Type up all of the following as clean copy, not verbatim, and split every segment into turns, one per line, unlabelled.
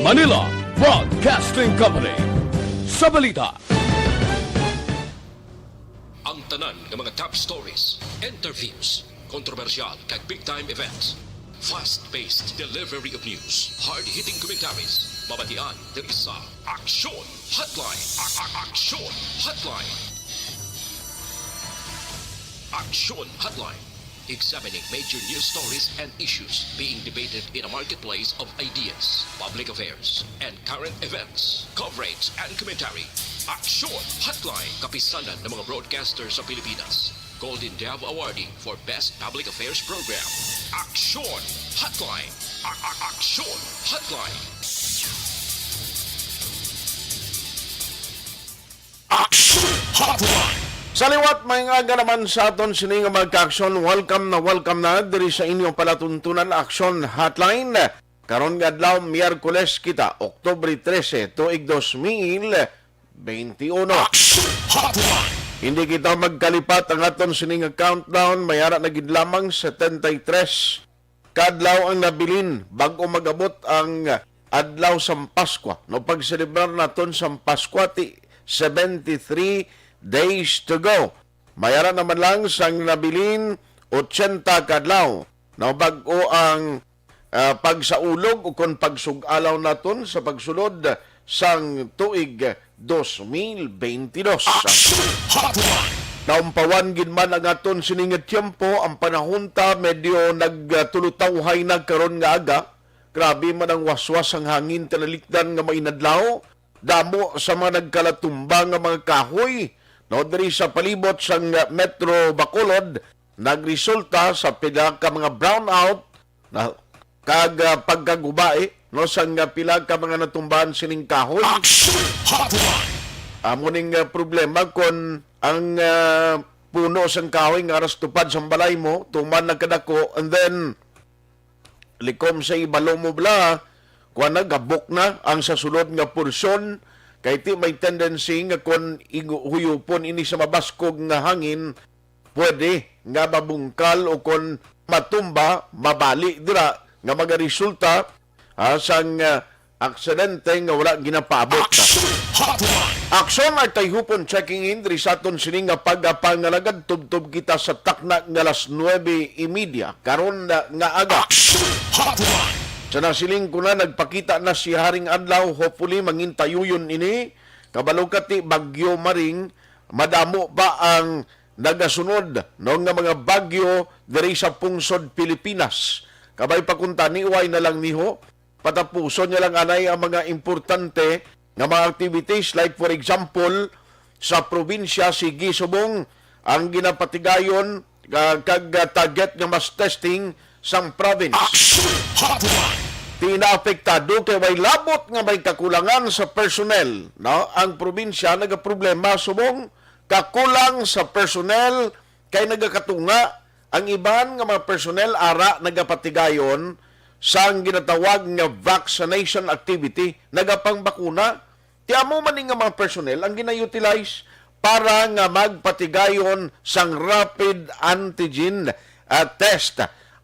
Manila Broadcasting Company. Sa balita.
Ang tanan ng mga top stories, interviews, kontrobersyal kag big-time events. Fast-paced delivery of news, hard-hitting commentaries, mabatian ng isa, Aksyon Hotline. Aksyon Hotline. Aksyon Hotline. Examining major news stories and issues being debated in a marketplace of ideas, public affairs, and current events. Coverage and commentary. Aksyon Hotline. Kapisanan ng mga broadcasters sa Pilipinas. Golden Dove Awardee for Best Public Affairs Program. Aksyon Hotline. Aksyon Hotline.
Aksyon Hotline. Sa liwat, may nga naman sa aton sining magka-aksyon. Welcome na diri sa inyong palatuntunan Aksyon Hotline. Karon nga adlaw Miyerkules kita, Oktubre 13, tuig 2021. Aksyon Hotline. Hindi kita magkalipat ang aton sining countdown. Mayara na gid lamang 73 kadlaw ang nabilin bago magabot ang adlaw sa Paskwa. No pagselebrar naton sa Paskwa ti 73 days to go. Mayara naman lang sang nabilin 80 kadlaw. No bago ang pagsaulog o kon pagsugalaw naton sa pagsulod sang tuig 2022. Naumpawan gid man ang aton sining tiyempo, ang panahon ta medyo nagtulutawhay na karon nga aga. Grabe man ang waswas ang hangin tinalikdan nga mainadlaw. Damo sa mga nagkalatumba nga mga kahoy. No, diri sa palibot sang Metro Bacolod, nagresulta sa pila ka mga brownout na kag pagkagubae no sang pila ka mga natumbahan sining kahoy. Amuning problema kon ang puno sang kahoy nga aras tupad sa balay mo, tuman nagkadako, and then likom sa ibalo mo bla, kuha nagabok na ang sa sulod nga porsyon. Kay ti may tendency nga kung huyupon ini sa mabaskog nga hangin, pwede nga mabungkal o kung matumba, mabali dira nga magaresulta sang aksidente nga wala ginapabot. Aksyon ay Tayhopon checking in diri sa aton sining nga pagpangalagad tubtob kita sa takna nga alas 9:30 karon nga aga. Sa nasiling ko na, nagpakita na si Haring Adlaw, hopefully mangintayuyon ini. Kabalukati, Bagyo Maring, madamo pa ang nagasunod no, nga mga bagyo diri sa pungsod Pilipinas. Kabay pakunta, niway na lang niho, patapuson niya lang anay ang mga importante nga mga activities, like for example, sa probinsya, si Gisubong, ang ginapatigayon, kag target nga mas testing sang province. Tinaapektado kay may labot nga may kakulangan sa personnel. No? Ang probinsya nagaproblema subong kakulang sa personnel kay nagakatunga ang iban nga mga personnel ara nagapatigayon sang ginatawag nga vaccination activity, nagapangbakuna. Tiamo man nga mga personnel ang gina-utilize para nga magpatigayon sang rapid antigen test.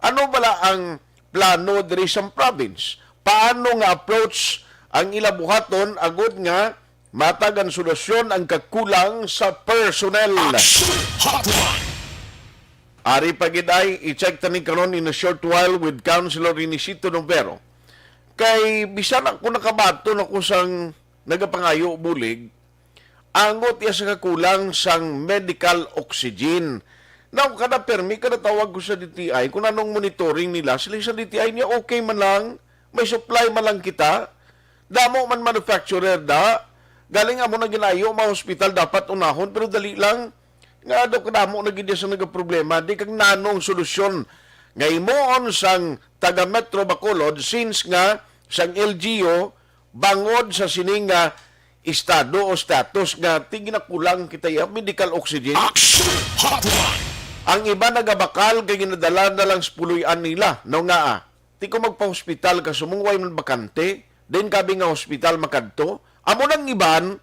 Ano bala ang plano diri sa province? Paano nga approach ang ilabuhaton agud nga matagan solusyon ang kakulang sa personnel? Ari pagiday, i-check tani karon in a short while with Councilor Inisito Novero. Kay bisan ako nakabato na ko sang nagapangayo bulig, angot iya sa kakulang sang medical oxygen. Now, kada permi, kada tawag ko sa DTI, kung anong monitoring nila, sila sa DTI niya, okay man lang, may supply man lang kita, damo man manufacturer da, galing mo na ginayo, mga hospital dapat unahon, pero dali lang, nga daw kadamo na gina sa nagaproblema, di kang nanong solusyon. Nga imoon sang taga Metro Bacolod, since nga sang LGU, bangod sa sining nga estado o status nga tiginakulang kita yung medical oxygen. Ang iba nagabakal kay ginadala na lang spuluyan nila. No nga ti ko magpa-hospital ka sumungway man bakante, din kabi nga hospital makadto. Amo nang iban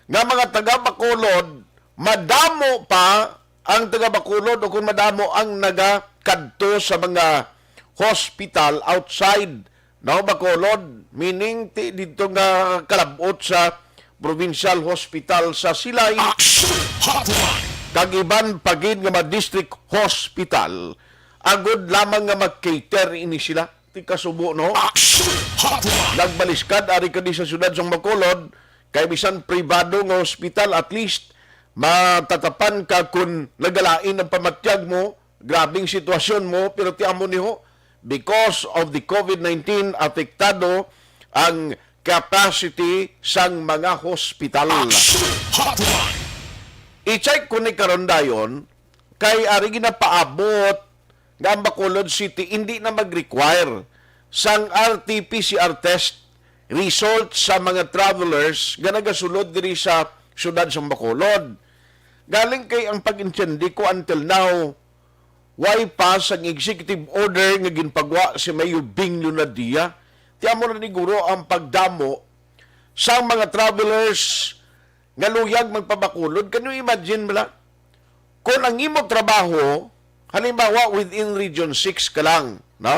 nga mga taga Bacolod, madamo pa ang taga Bacolod o kung madamo ang nagakadto sa mga hospital outside No, Bacolod, meaning dito nga kalabot sa Provincial Hospital sa Silay.
Aksyon Hotline.
Kag iban pagid nga district hospital, agod lamang nga mag-cater ini sila. Ti kasubo, no?
Aksyon Hotline.
Nagbaliskad ari kadi sa syudad sa Bacolod, kay bisan pribado nga hospital, at least matatapan ka kung nagalain ang pamatyag mo, grabing sitwasyon mo, pero ti amo niho, because of the COVID-19, apektado ang capacity sang mga hospital.
Aksyon Hotline.
I-check ko ni karon dayon, kay ari ginapaabot nga ang Bacolod City hindi na mag-require sang RT-PCR test result sa mga travelers nga nagasulod diri sa syudad sa Bacolod. Galing kay ang pag-intindi ko until now, why pass ang executive order nga ginpagwa si Mayor Bing Lunadia. Tiamo na ni Guro ang pagdamo sa mga travelers nga luyag magpabakulod. Can you imagine bala? Kung ang imo trabaho, halimbawa within Region 6 ka lang, no?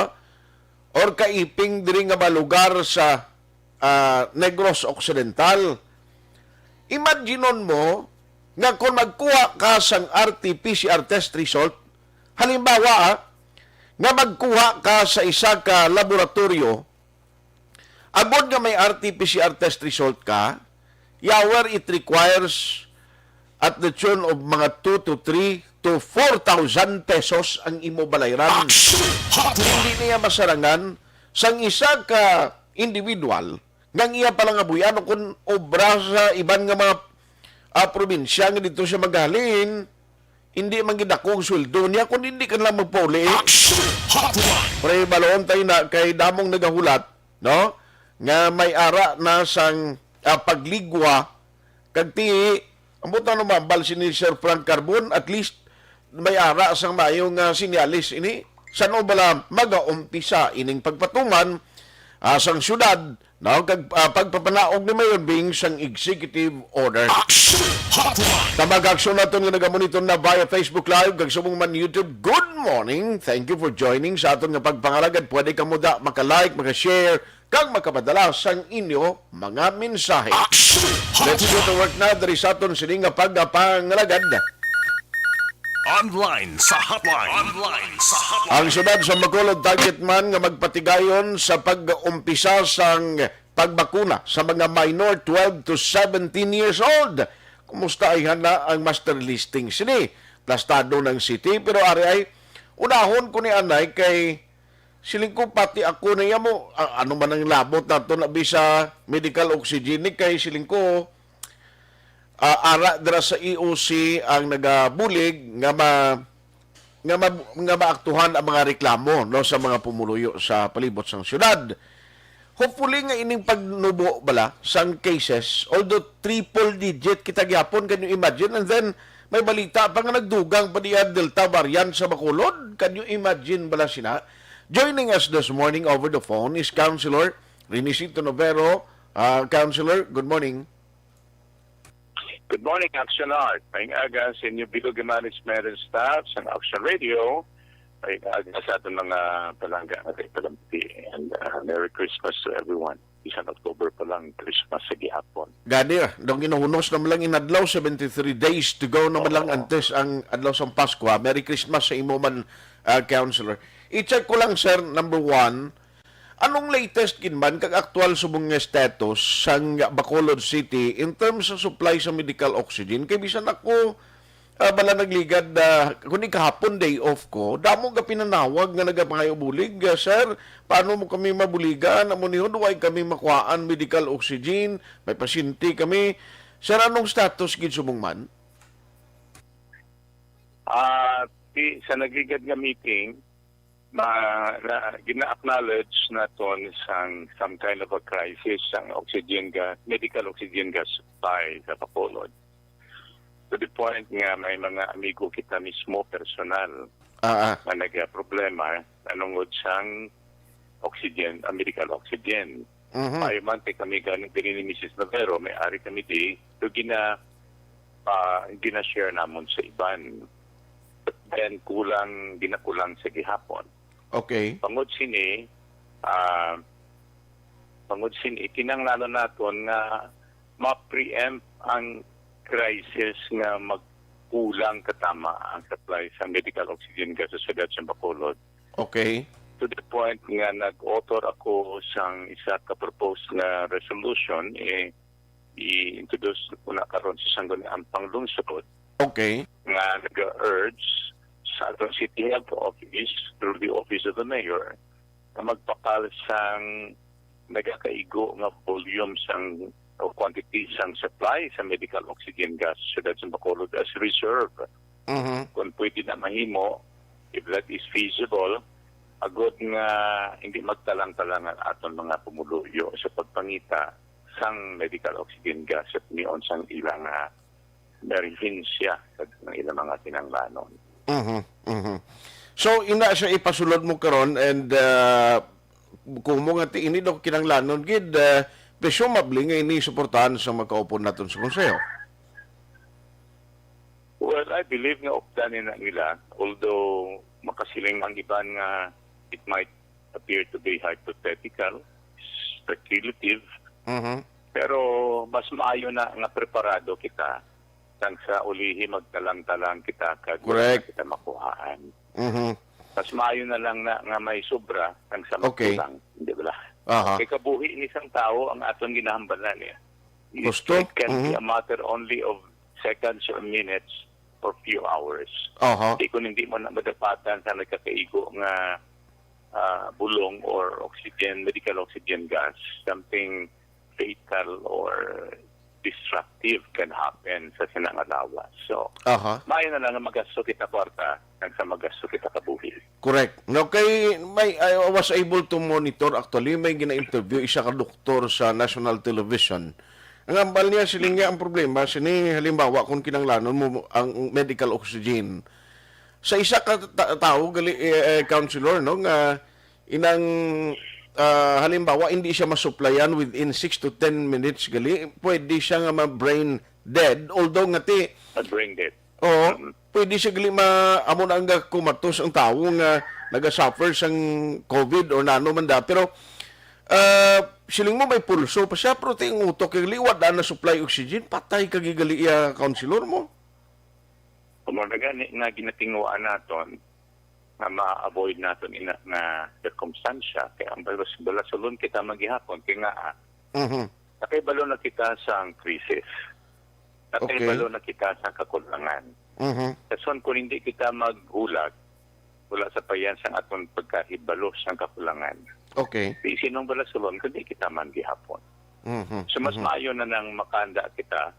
Or kaiping diri nga lugar sa Negros Occidental. Imaginon mo nga kung magkuha ka sang RT-PCR test result, halimbawa nga magkuha ka sa isa ka laboratorio, agod nga may RT-PCR test result ka, yawer it requires at the tune of mga 2 to 3 to 4,000 pesos ang imo balayran. Hindi niya masarangan sang isa ka individual ngang iya palang abuyan kung obra sa iban nga mga probinsya nga dito siya magaling, hindi man gidakong sweldo niya kung hindi ka lang magpauli. Pre balon tayo na kay damong nagahulat, no? Nga may ara na sang pagligwa kag ti ambot na mambal si ni Sir Frank Carbon, at least may ara sang mayong sinyalis ini sano bala mag-umpisa ining pagpatuman sang syudad, no? Kag pagpapanaog ni Mayor Bing sang executive order. Tamag-aksyon natin nga nagamonitor na via Facebook Live, kag subong man YouTube. Good morning! Thank you for joining sa aton nga pagpangalagad. Pwede ka muda maka-like, maka-share, kag makapadala sang inyo mga mensahe. Let's go to work na dari sa aton sini nga pagpangalagad.
Online sa hotline. Online sa hotline.
Ang syudad sa Bacolod target man nga magpatigayon sa pag-umpisa sang pagbakuna sa mga minor 12 to 17 years old. Kumusta ay hana ang master listing sini? Plastado ng city, pero ari ay unahon ko ni anay kay siling ko pati ako na mo ano man ang labot nato na bisa medical oxygen kay siling ko ara dira sa EOC ang nagabulig nga maaktuhan ang mga reklamo, no, sa mga pumuluyo sa palibot sang syudad. Hopefully nga ining pagnubo bala sang cases, although triple digit kita gyapon, can you imagine? And then may balita pa nga nagdugang pa diya Delta variant sa Bacolod. Can you imagine bala sina? Joining us this morning over the phone is Councilor Renisito Novero. Councilor, good morning.
Good morning, Aksyon Art. May aga sa inyo bilog management and staff sa Aksyon Radio. May aga sa ating mga palangga at palampi. And Merry Christmas to everyone. Isang October pa lang, Christmas sa gihapon.
Gani, dong inuhunos naman lang inadlaw, 73 days to go naman lang antes ang adlaw sa Pasko. Merry Christmas sa imo man, Councilor. I-check ko lang, sir, number one, anong latest kinman kag aktual subong nga status sang Bacolod City in terms of supply sa medical oxygen? Kay bisan ako bala nagligad kundi kahapon day off ko, damo ga pinanawag nga nagapangayo bulig, sir, paano mo kami mabuligan? Amo ni huwag kami makuhaan medical oxygen, may pasyente kami. Sir, anong status gid subong man?
Sa nagligad nga meeting, gina-acknowledge na to some kind of a crisis ang medical oxygen gas supply sa Bacolod. To the point nga may mga amigo kita mismo personal na nag-problema nanungod sang oxygen, medical oxygen. Ay man kami galing din ni Mrs. Novero, may ari kami di to gina-share namon sa iban. Then ginakulang sa gihapon.
Okay.
Pangod sini, Pangod sin ikinanglanon naton nga ma-preempt ang crisis nga magkulang katama ang supply sa medical oxygen gas sa syudad sa Bacolod.
Okay.
To the point nga nag-author ako sang isa ka proposed na resolution i-introduce ko na karon sa sanggol ang panglungsod
Okay.
nga nag-urge sa atong City Health Office through the Office of the Mayor na magpakal sang nagakaigo nga volume sang o quantity sang supply sa medical oxygen gas sa syudad sa Bacolod as reserve. Kung pwede na mahimo, if that is feasible, agod nga hindi magtalang-talangan aton mga pumuluyo sa pagpangita sang medical oxygen gas at niyon sang ilang emergensya sa ilang mga tinanglanon.
So ina siya ipasulod mo karon and kung mo nga ini do kinanglanon gid presumably nga ini suportahan sa magkaupon naton sa konseho.
Well, I believe nga optanin na nila, although makasiling ang iban nga it might appear to be hypothetical, speculative, pero mas maayo na nga preparado kita sang sa ulihi magtalang-talang kita kag
Correct.
kita makuhaan. Mas maayo na lang na nga may sobra sang sa magkulang, hindi ba? Kay kabuhi ni isang tao ang aton ginahambalan niya.
Gusto?
It can be a matter only of seconds or minutes or few hours. Di kung hindi mo na madapatan sa nagkakaigo nga bulong or oxygen, medical oxygen gas, something fatal or destructive can happen sa sinangalawa. So, maayo na lang magasto kita kwarta nang sa magasto kita kabuhi.
Correct. No, I was able to monitor actually may gina-interview isa ka doktor sa national television. Ang ambal niya siling nga ang problema sini halimbawa kung kinanglanon mo ang medical oxygen sa isa ka tao gali counselor no nga inang halimbawa hindi siya masupplyan within 6 to 10 minutes gali pwede siya nga ma-brain dead although ngati
brain dead.
Pwede siya gali amo na nga kumatos ang tao nga naga-suffer sang COVID or nano man da pero siling mo may pulso pa siya pero ting utok yung liwat na supply oxygen patay kagigali iya counselor mo.
Kung na gani nga ginatinguan naton na ma-avoid naton ina nga circumstansya kaya ang balasulon kita maghihapon kaya nga nakibalo na kita sa krisis. Nakibalo na kita sa kakulangan. Kason kung hindi kita maghulag wala sa payan sa aton pagkahibalo sa kakulangan.
Okay.
Di sinong balasulon kundi kita man gihapon. So mas maayo na nang makanda kita.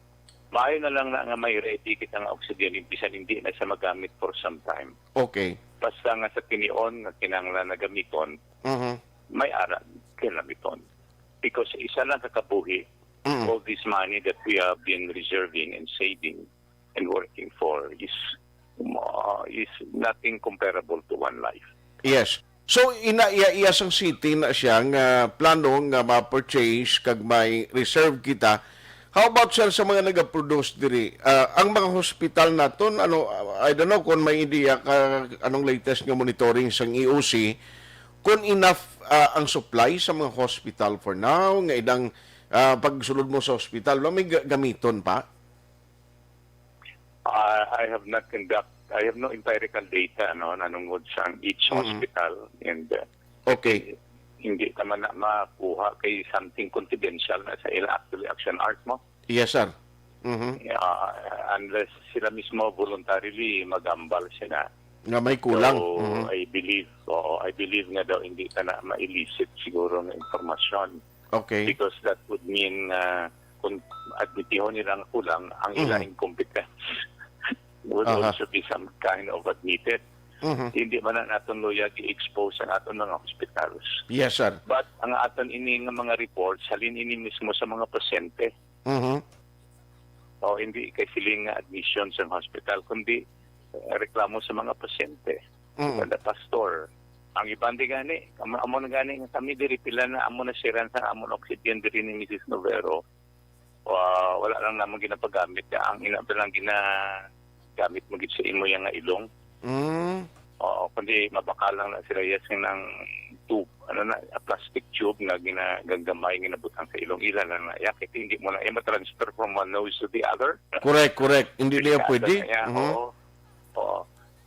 Maayo na lang na nga may ready kita nga oxygen bisan hindi na sa magamit for some time.
Okay.
Basta nga sa tinion nga kinanglan na gamiton, may arag kinamiton. Because isa lang kakabuhi, all this money that we have been reserving and saving and working for is nothing comparable to one life.
Yes. So iya sang city na siya nga plano nga ma-purchase kag may reserve kita. How about sir sa mga nagaproduce diri? Ang mga hospital naton I don't know kung may idea ka anong latest nga monitoring sang EOC kung enough ang supply sa mga hospital for now nga idang pagsulod mo sa hospital may gamiton pa.
I have no empirical data nanungod sa each hospital and
okay.
Hindi ka man na makuha kay something confidential na sa ila actually action art mo.
Yes, sir.
Unless sila mismo voluntarily magambal sila.
Nga may kulang.
So, I believe nga daw hindi ka na ma-elicit siguro ng informasyon.
Okay.
Because that would mean kung admitihon nilang kulang, ang ilang incompetence would also be some kind of admitted. Hindi man na natin luyag i-expose ang aton mga hospitals.
Yes, sir.
But ang aton ini nga mga reports, halin ini mismo sa mga pasyente. O hindi kay siling admission sa hospital, kundi reklamo sa mga pasyente. Kada pastor. Ang ibang di gani, amo na gani kami diri pila na amo na siran sa amo oxygen diri ni Mrs. Novero. Wala lang namang ginapagamit. Ang ina lang ginagamit mo gid sa imo yang ilong. Kundi mabakalang na sila yes ng tube, a plastic tube na ginagamay, ginabutang sa ilong ila na yakit, hindi mo na ma-transfer from one nose to the other.
Correct. Hindi niya pwede.
Oo.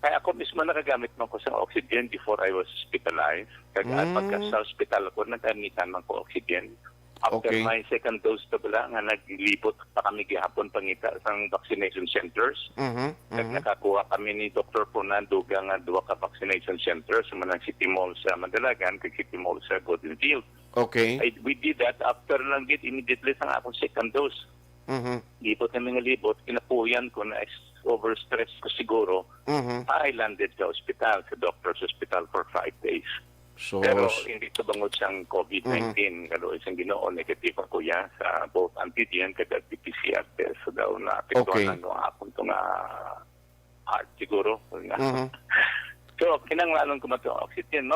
Kaya ako mismo nakagamit man ko sa oxygen before I was hospitalized. Kaya pagka sa hospital ako, nagamitan man ko oxygen. After my second dose to bala, nga naglipot pa kami gihapon pangita sa vaccination centers. Nakakuha kami ni Dr. Fernando nga duwa ka vaccination centers sa manang City Mall sa Mandalagan, kay City Mall sa Golden Field.
Okay.
We did that after lang immediately sa akong second dose. Lipot kami nga libot, kinapuyan ko na overstress ko siguro. I landed sa hospital, sa doctor's hospital for 5 days.
So,
pero hindi ito bangod siyang COVID-19. Kalo isang Ginoo, negative ako yan sa both antigen at PCR test. So daw na-apektuhan ng akong itong heart siguro. So, kinanglanon ko matong oxygen.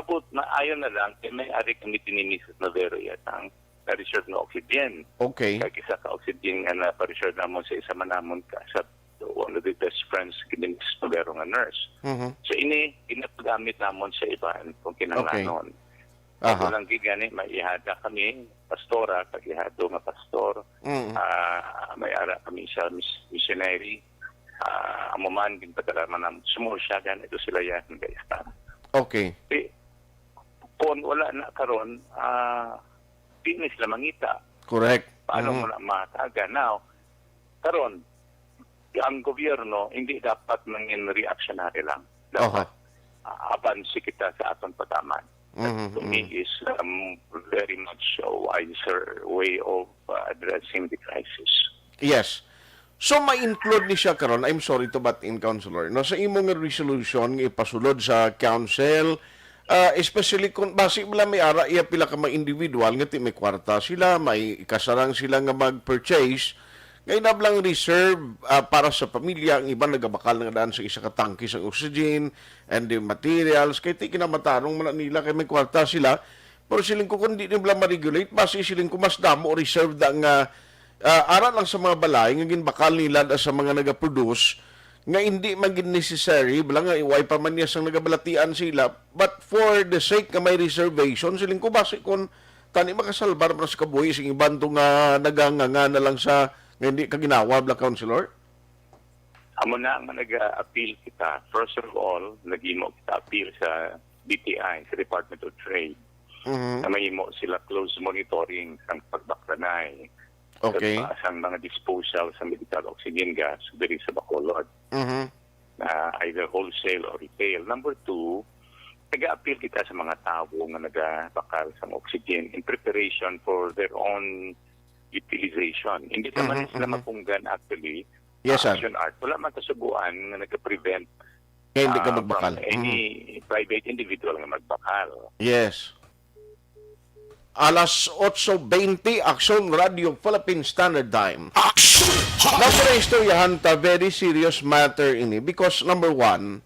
Ayon na lang, may ari kami tininisas na vero yatang na-reserve na oxygen.
Okay.
Kaya isa ka oxygen nga na-reserve namon sa isa manamon ka sa one of the best friends kininis na vero nga nurse. So, ginapagamit namon sa iba kung kinanglanon. Ako lang gigani, may ihada kami, pastora, kag-ihado nga pastor. May ara kami sa missionary. Amuman, ginpadalaman naman, sumursya, ganito sila yan, guys.
Okay.
Kung wala na karon, di na sila mangita.
Correct.
Paano mo na mataga? Now, karon, ang gobyerno, hindi dapat mangin reactionary lang. Dapat abansi kita sa atong pataman. To me is very much a wiser way of addressing the crisis.
Yes. So, ma-include ni siya karon, I'm sorry to butt in, Counselor, no, sa imong resolution, ipasulod sa council, especially kung basi wala may ara, iya pila ka mga individual, nga may kwarta sila, may kasarang sila nga mag-purchase, ngayon na lang reserve para sa pamilya, ang iba nagabakal nga daan sa isa ka tangkis ng oxygen and the materials, kaya di kinamatarong man nila, kaya may kwarta sila, pero siling ko kung di nila ma-regulate, basi siling ko mas damo reserve ang aral lang sa mga balay, nga ginbakal nila sa mga nagaproduce, nga hindi maging necessary, bala nga iway pa man niya sang nagabalatian sila, but for the sake nga may reservation, siling ko basi kung tani makasalbar para sa kabuhi, sing iban to nga naganganga na lang sa nga hindi ka ginawa, Black Counselor?
Amo na ang nag-appeal kita. First of all, nag-imo kita appeal sa DTI, sa Department of Trade. Na may imo sila close monitoring sa pagbakranay.
Okay.
Sa mga disposal sa medical oxygen gas diri sa Bacolod. Either wholesale or retail. Number 2, nag-appeal kita sa mga tao nga nagabakal sa oxygen in preparation for their own utilization. Hindi naman sila mapunggan actually.
Yes, sir.
Aksyon art. Wala man kasubuan na nag-prevent
Kaya hindi ka magbakal.
any private individual nga magbakal.
Yes. Alas 8:20, Aksyon Radio Philippine Standard Time.
Aksyon
Now,
Hotline.
for istoryahan ta, very serious matter ini because number 1,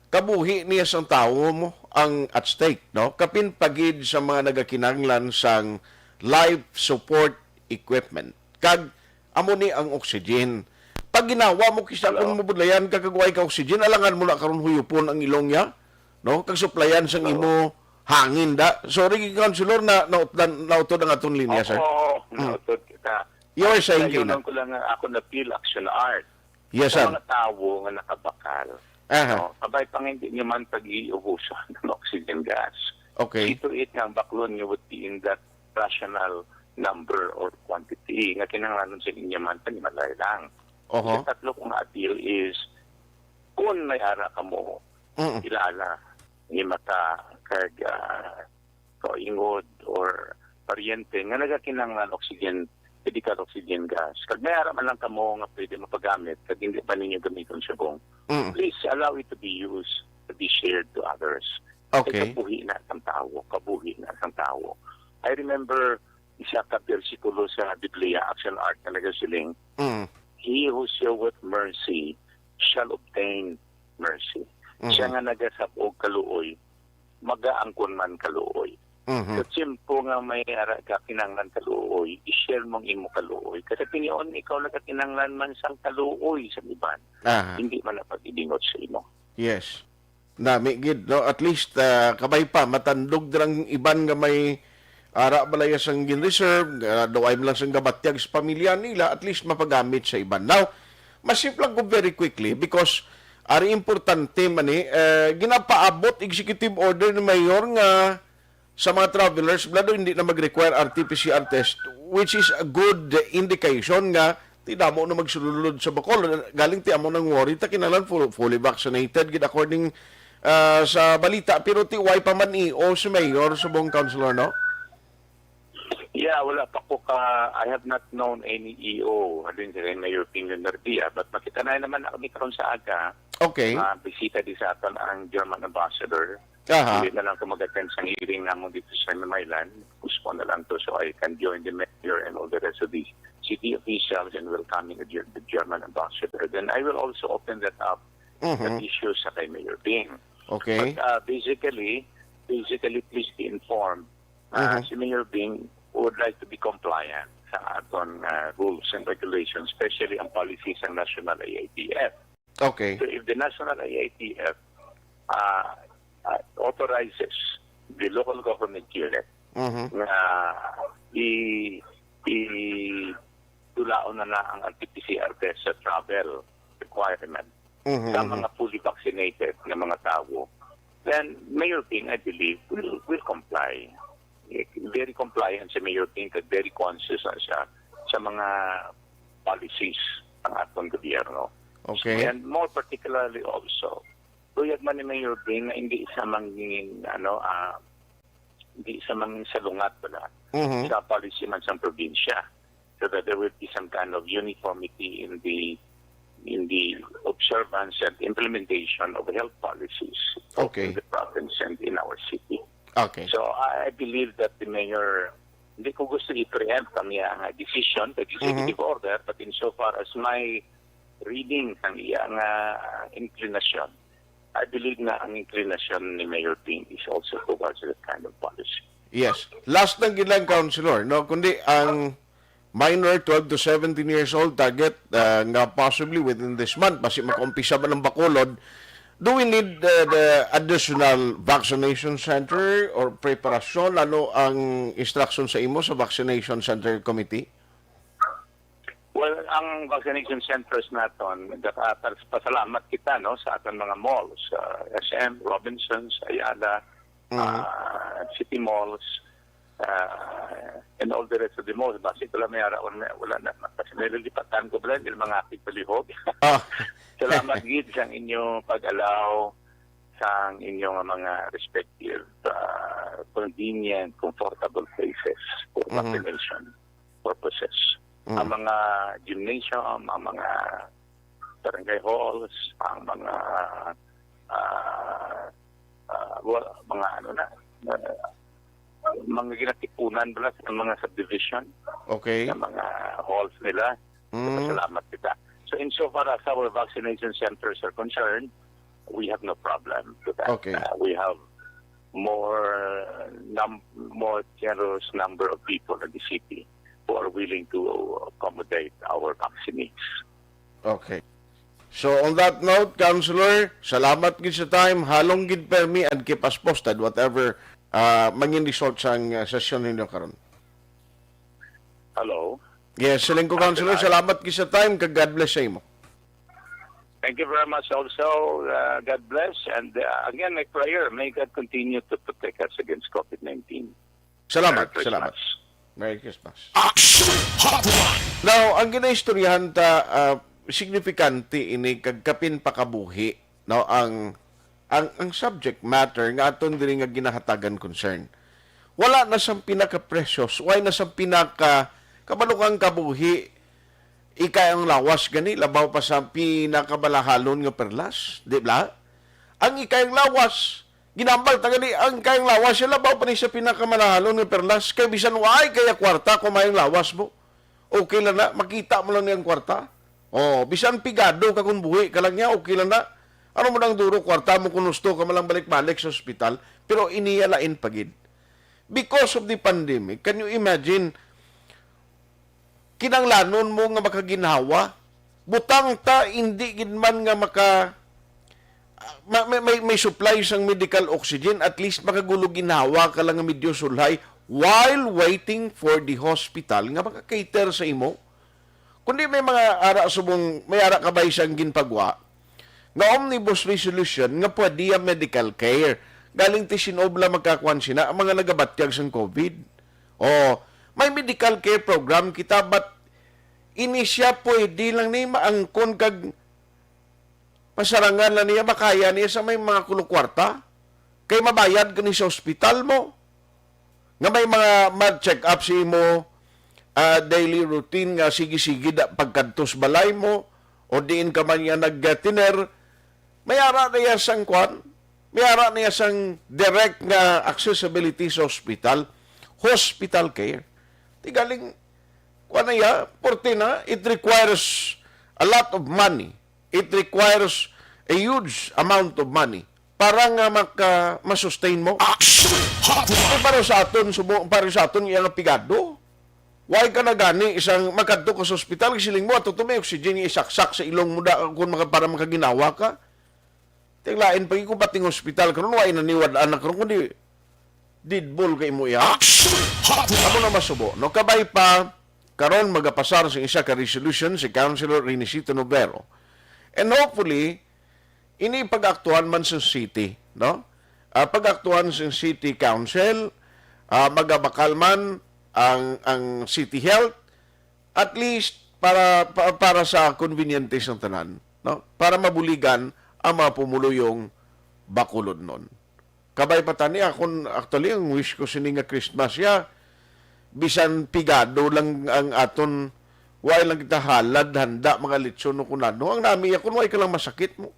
kabuhi niya sang tao mo ang at stake, no? Kapin pagid sa mga nagakinanglan sang life support equipment. Kag amo ni ang oxygen. Pag ginawa mo kisa kung mabudlayan kagaway ka oxygen, alangan mo na karon huyupon ang ilong niya, no? Kag suplayan sang imo hangin da. Sorry, Councilor, nautod ang atong linya, sir.
Oo, nautod kita.
You are saying,
Kaya
Kina?
ko lang ako na-feel action art.
Yes,
Sa
sir.
mga tao nga nakabakal. No? Abay pang hindi nyo man pag-iubusan ng oxygen gas.
Okay.
Ito ang baklon nyo would be in that rational number or quantity. Nga kinanglanon sa inyo man, panimalay lang. Yung tatlo kong appeal is, kung may ara ka mo, ilala, ni mata, kag kaingod, or pariente, nga nagakinanglan oxygen, medical oxygen gas. Kag may ara man lang ka mo nga pwede mapagamit, kag hindi pa ninyo gamiton siya kung, please allow it to be used, to be shared to others.
Okay.
Kabuhi na ang tao. I remember isa ka bersikulo sa Biblia, Aksyon Art, na nagasiling, He who showeth mercy shall obtain mercy. Siya nga nagasabog kaluoy, magaangkon man kaluoy. Sa tiyempo nga may kinanglan kaluoy, i-share mong imo kaluoy. Kasi pinion, ikaw nagkakinanglan man sang kaluoy sa iban. Hindi man napag-idingot sa imo.
Yes. na migid, no? At least kabay pa matandog dirang iban nga may ara balaya sang gin-reserve, doay mo lang sang gabatyag sa pamilya nila, at least mapagamit sa iban. Now, masip lang ko very quickly because ari importante man ginapaabot executive order ni Mayor nga sa mga travelers, blado hindi na mag-require RT-PCR test, which is a good indication nga tidamo na magsululod sa Bacolod. Galing ti amo nang worry, ta kinalan fully vaccinated, gid according sa balita. Pero ti why pa man o si Mayor, sa buong councilor, no?
Yeah, wala pa ko I have not known any EO, halin sa Mayor Ping Nardia, but makita na naman na kami karon sa aga.
Okay.
Bisita di sa aton ang German ambassador.
Aha.
Hindi na lang ko mag-attend sa hearing namin dito sa Maylan. Gusto na lang to so I can join the mayor and all the rest of the city officials in welcoming the German ambassador. Then I will also open that up, that issue sa kay Mayor Ping.
Okay.
But basically, please be informed. Si Mayor Ping would like to be compliant sa aton rules and regulations, especially ang policies ng National IATF.
Okay.
So if the National IATF authorizes the local government unit na tulaon na ang RT-PCR test sa travel requirement sa mga fully vaccinated na mga tao, then Mayor Ping, I believe, will comply. Very compliant si Mayor Ping at very conscious na siya sa mga policies ng atong gobyerno.
Okay.
And more particularly also, tuyag man ni Mayor Ping na hindi isa mangingin hindi isa manging salungat pala sa policy man sa probinsya, so that there will be some kind of uniformity in the observance and implementation of health policies
Okay.
in the province and in our city.
Okay.
So I believe that the mayor, hindi ko gusto i-preempt ang iyang decision, the executive order, but insofar as my reading ang iyang inclination, I believe na ang inclination ni Mayor Ping is also towards that kind of policy.
Yes. Last ng gilang councilor, no? Kundi ang minor 12 to 17 years old target nga possibly within this month, basi makumpisa ba ng Bacolod, do we need the additional vaccination center or preparasyon? Ano ang instruction sa imo sa vaccination center committee?
Well, ang vaccination centers naton, pasalamat kita no sa ating mga malls, SM, Robinsons, Ayala, City Malls, and all the rest of the malls. Basi ko lang may araw wala na. Kasi nililipatan ko pala, hindi mga akit palihog. Salamat gid sa inyong pag-allow sa inyong mga respective convenient, comfortable places for vaccination purposes. Ang mga gymnasium, ang mga barangay halls, ang mga mga ginatipunan pala sa mga subdivision,
Okay.
sa mga halls nila. Salamat kita. So insofar as our vaccination centers are concerned, we have no problem with that.
Okay.
We have more generous number of people in the city who are willing to accommodate our vaccines.
Okay. So on that note, Councilor, salamat gid sa time. Halong gid permi and keep us posted whatever mangin result sang session ninyo karon.
Hello.
Yes, siling ko, Councilor, salamat gid sa time. Kag God bless sa imo.
Thank you very much also. God bless. And again, my prayer, may God continue to protect us against COVID-19.
Salamat,
Merry Christmas.
salamat. Merry Christmas.
Aksyon Hotline.
Now, ang ginaistoryahan ta signifikante ini kagkapin pakabuhi, no, ang subject matter nga aton diri nga ginahatagan concern. Wala na sang pinaka-precious, why na sang kabalukang kabuhi ikay ang lawas gani labaw pa sa pinakabalahalon nga perlas, di ba? Ang ikay ang lawas ginambal ta gani ang ikay ang lawas sila labaw pa ni sa pinakamalahalon nga perlas kay bisan waay kaya kwarta kumayong lawas mo. Okay lang na makita mo lang niyang kwarta. Oh, bisan pigado ka kung buhi ka lang niya, okay lang na. Ano mo nang duro kwarta mo kung gusto ka malang balik-balik sa ospital, pero iniyalain pagid. Because of the pandemic, can you imagine kinanglanon mo nga makaginhawa, butang ta hindi gid man nga may supply sang medical oxygen, at least makagulog ginawa ka lang nga medyo sulhay while waiting for the hospital nga maka-cater sa imo. Kundi may mga ara subong, may ara kabay siyang ginpagwa nga omnibus resolution nga pwede ang medical care. Galing ti sinobla magkakuan sina ang mga nagabatyag sang COVID. O, may medical care program kita, but ini siya pwede lang ni maangkon kag pasarangan lang niya, makaya niya sa may mga kulukwarta. Kay mabayad ka ni sa ospital mo. Nga may mga mag-check up si mo, daily routine nga sige-sige pagkantos balay mo, o diin ka man niya nag-tiner, may ara na niya sang kwan, may ara na niya sang direct nga accessibility sa hospital care. Tigaling, kwan na niya, porte na, it requires a lot of money. It requires a huge amount of money para nga masustain mo.
Aksyon Hotline.
Para sa aton yung pigado. Why ka na gani isang makadto ka sa ospital, siling mo at may oxygen yung isaksak sa ilong mo kung para makaginawa ka. Tinglain pag ikupating ospital karon why naniwad anak karon kundi didbol kay mo ya.
Aksyon Hotline.
Amo na masubo. No kabay pa karon magapasar sa isa ka resolution si Councilor Renisito Novero. And hopefully, ini pag-aktuhan man sa city, no? Pag-aktuhan sa city council, magabakal man ang city health, at least para sa convenientes ng tanan, no? Para mabuligan ang mga pumuluyong bakulod nun. Kabay pa tani, actually, ang wish ko sininga Christmas ya, bisan pigado lang ang aton. Why lang kita halad, handa, mga litson no kunano. Ang nami, kung why ka lang masakit mo.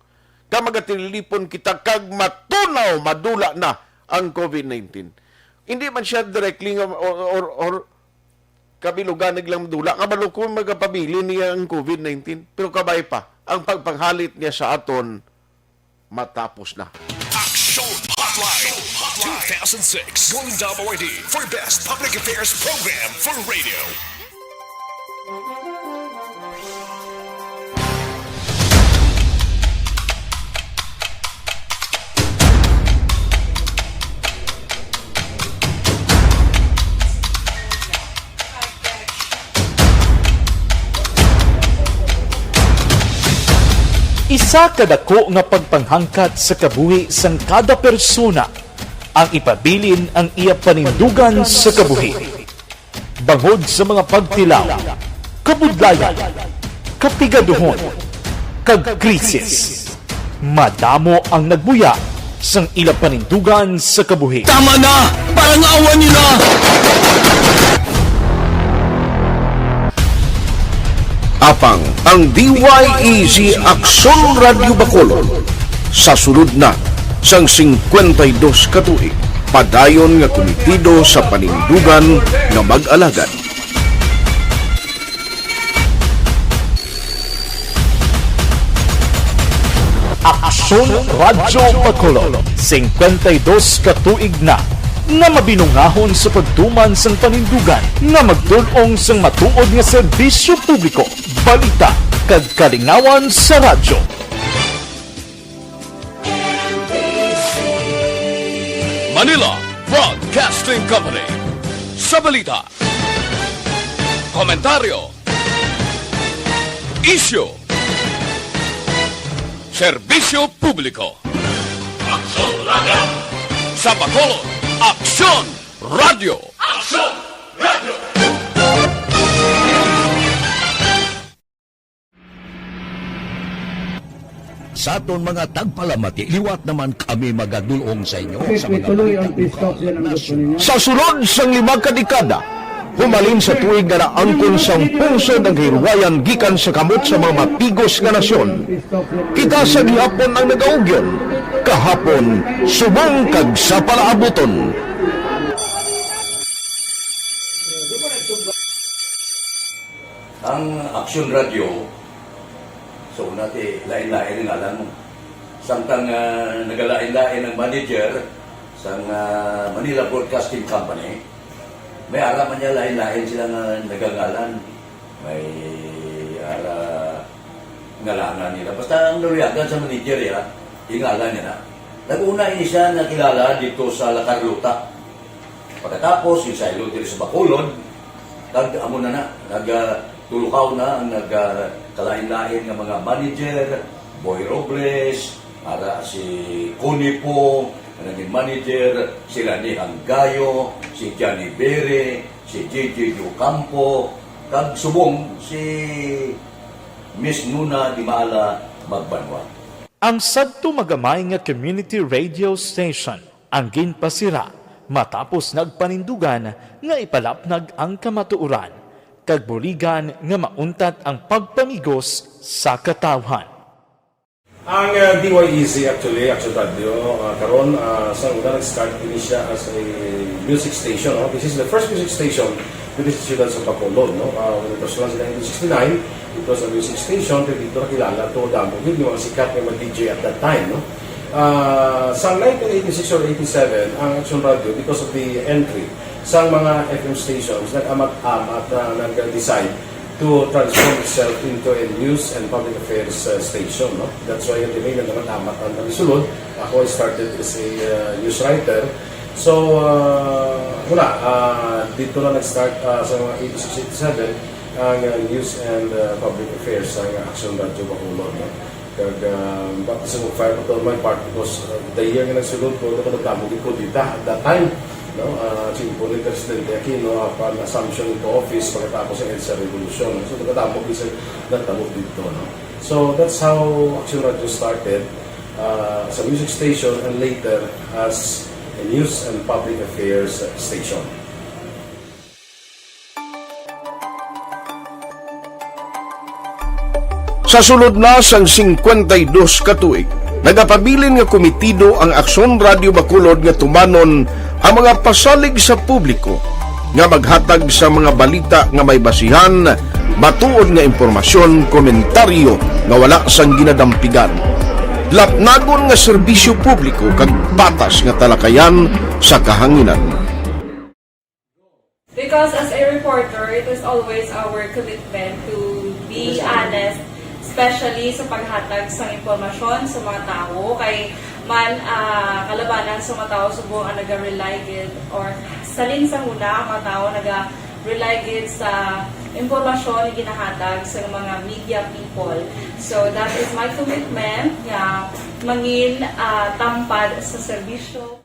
Kamagatilipon kita kag matunaw, madula na ang COVID-19. Hindi man siya directly or kabiluganig lang madula. Kabalo ko magapabili niya ang COVID-19. Pero kabay pa, ang pagpanghalit niya sa aton, matapos na.
Aksyon Hotline. 2006 Golden Dome Award for Best Public Affairs Program for Radio.
Isa kadako nga pagpanghangkat sa kabuhi sang kada persona ang ipabilin ang iya panindugan sa kabuhi. Bangod sa mga pagtilaw, kabudlayan, kapigaduhon, kag krisis. Madamo ang nagbuya sang ila panindugan sa kabuhi.
Tama na! Parang awan niyo na!
Apang ang DYEZ Aksyon Radio Bacolod sa sulod na sang 52 katuig padayon nga komitido sa panindugan nga mag-alagad.
Aksyon Radio Bacolod 52 katuig na nga mabinungahon sa pagtuman sang panindugan nga magdulong sang matuod nga serbisyo publiko, balita kag kalingawan sa radyo.
Manila Broadcasting Company. Sa balita, komentaryo, isyu, serbisyo publiko. Aksyon Radio! Sa Bacolod, Aksyon Radio! Aksyon Radio!
Sa aton mga tagpalamati, liwat naman kami magadulong sa inyo sa mga
Tuloy ang peace yan ang gusto ninyo.
Sa sulod sang 5 kadekada, humalin sa tuig nga naangkon sang pungsod ang hirwayan gikan sa kamot sa mga mapigos nga nasyon. Kita sa gihapon ang nagaugyon, kahapon subong kag sa palaabuton.
ang Aksyon Radio. So, nati, lain-lain rin alam mo. Samtang nagalain-lain ang manager sa Manila Broadcasting Company, may araman niya lain-lain sila nga nagangalan. May ngalangan nila. Basta ang naluyagan sa manager ya, Ingala niya na. Nag-una ini siya nakilala dito sa La Carlota. Pagkatapos, yung sa ilo dito sa Bacolod, nag-amo na, nag-tulukaw na, nag-kalain-lain ng mga manager, Boy Robles, para si Cunipo, naging manager, sila ni Hanggayo, si Johnny Bere, si JJ Campo, kag subong si Miss Nuna Di Mala Magbanwa.
Ang sadto magamay nga community radio station ang ginpasira matapos nagpanindugan nga ipalapnag ang kamatuoran kag buligan nga mauntat ang pagpamigos sa katawhan.
Ang DYEZ actually, Aksyon Radio, karon sa una nag-start din siya as a music station. No? This is the first music station in the ciudad sa Bacolod. No? When it was launched in 1969, it was a music station. Pero dito nakilala to damo yung mga sikat na DJ at that time. No? Sa 1986 or 87, ang Aksyon Radio, because of the entry sa mga FM stations, nag-amat-amat nag-decide to transform itself into a news and public affairs station. No? That's why yung dinay na naman amat ang nalisulod. Ako started as a news writer. So, dito na nag-start sa mga 86-87 ang news and public affairs sa Aksyon Radio Bacolod. No? Bakit sa mag-fire ko to my part because the year nga nagsulod ko, nagdamugin ko dito at that time. No, simple ni Presidente Aquino upon assumption into office pagkatapos ng EDSA Revolution. So, nagtatapos dito. No? So, that's how Aksyon Radio started as a music station and later as a news and public affairs station.
Sa sulod na sang 52 ka tuig, nagapabilin nga komitido ang Aksyon Radio Bacolod nga tumanon ang mga pasalig sa publiko nga maghatag sa mga balita nga may basihan, matuod nga impormasyon, komentaryo nga wala sang ginadampigan. Lapnagon nga serbisyo publiko kag batas nga talakayan sa kahanginan.
Because as a reporter, it is always our commitment to be honest, especially sa paghatag sa impormasyon sa mga tao kay man kalabanan sa mga tao subong ang naga-rely gid or salin sa huna ang mga tao naga-rely gid sa impormasyon na ginahatag sa mga media people. So that is my commitment nga mangin tampad sa serbisyo.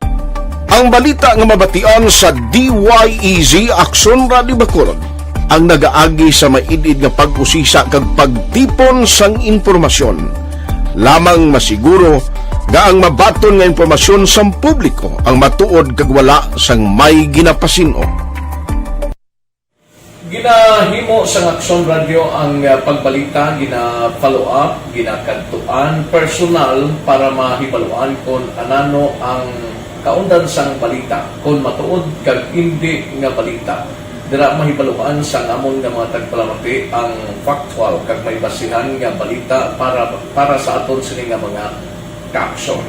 Ang balita nga mabatian sa DYEZ Aksyon Radio Bacolod ang nagaagi sa maidid nga pag-usisa kag pagtipon sang impormasyon. Lamang masiguro nga ang mabaton nga impormasyon sang publiko ang matuod kag wala sang may ginapasino.
Ginahimo sa Aksyon Radio ang pagbalita, gina-follow up, ginakadtuan personal para mahibaluan kung anano ang kaundan sang balita, kung matuod kag hindi nga balita. Dira mahibaluan sang amon nga mga tagpalamati ang factual kag may basihan nga balita para sa aton sini nga mga ka-aksyon.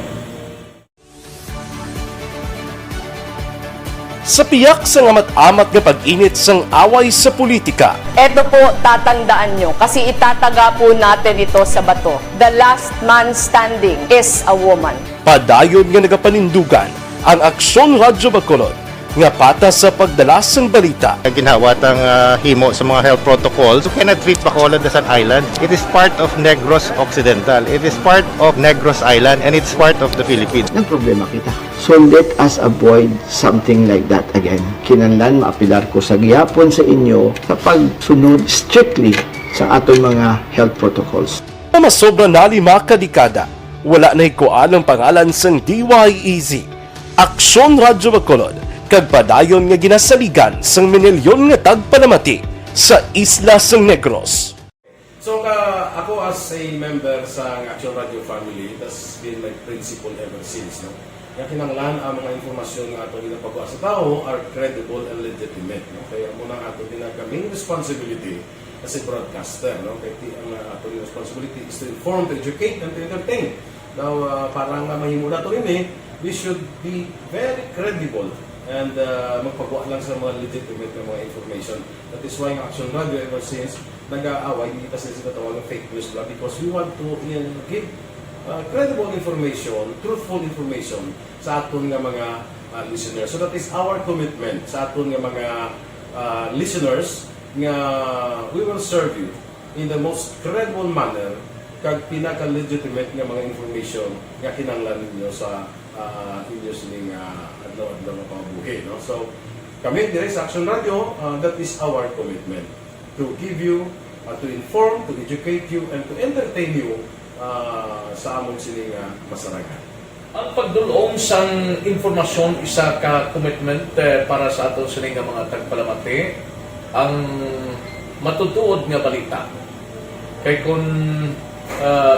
Sa piyak sa amat-amat nga pag-init sang away sa politika,
Eto po, tatandaan nyo, kasi itataga po natin ito sa bato. The last man standing is a woman.
padayon nga nagapanindugan ang Aksyon Radio Bacolod nga patas sa pagdala sang balita.
Ginhawat ang himo sa mga health protocols. You cannot treat Bacolod as an island. It is part of Negros Occidental. It is part of Negros Island and it's part of the Philippines.
Ang problema kita. So let us avoid something like that again. Kinahanglan maapilar ko sa gihapon sa inyo sa pagsunod strictly sa aton mga health protocols.
Masobra na 5 kadekada, wala na ikuan ang pangalan sang DYEZ, Aksyon Radio Bacolod, kag padayon nga ginasaligan sang minilyon nga tagpalamati sa isla sang Negros.
So ako as a member sa Aksyon Radio family, that's been my principle ever since. No? Kaya kinanglan ang mga informasyon nga ato ginapagawa sa tao are credible and legitimate. No? Kaya muna ato ginagawing responsibility as a broadcaster. No? Kaya ang ato responsibility is to inform, to educate, and to entertain. Now, parang mahimo na ito rin we should be very credible and magpagawa lang sa mga legitimate na mga information. That is why ang Aksyon Radio ever since nag-aaway, hindi kasi sila tawag ng fake news lang because we want to give credible information, truthful information sa aton nga mga listeners. So that is our commitment sa aton nga mga listeners nga we will serve you in the most credible manner kag pinaka-legitimate nga mga information nga kinahanglan ninyo sa inyo sining adlaw-adlaw nga pamumuhi. No? So, kami dire sa Aksyon Radio, that is our commitment to give you, to inform, to educate you, and to entertain you sa among sining masaragan.
Ang pagdulong sang informasyon isa ka commitment para sa aton sining mga tagpalamati ang matutuod nga balita. Kay kung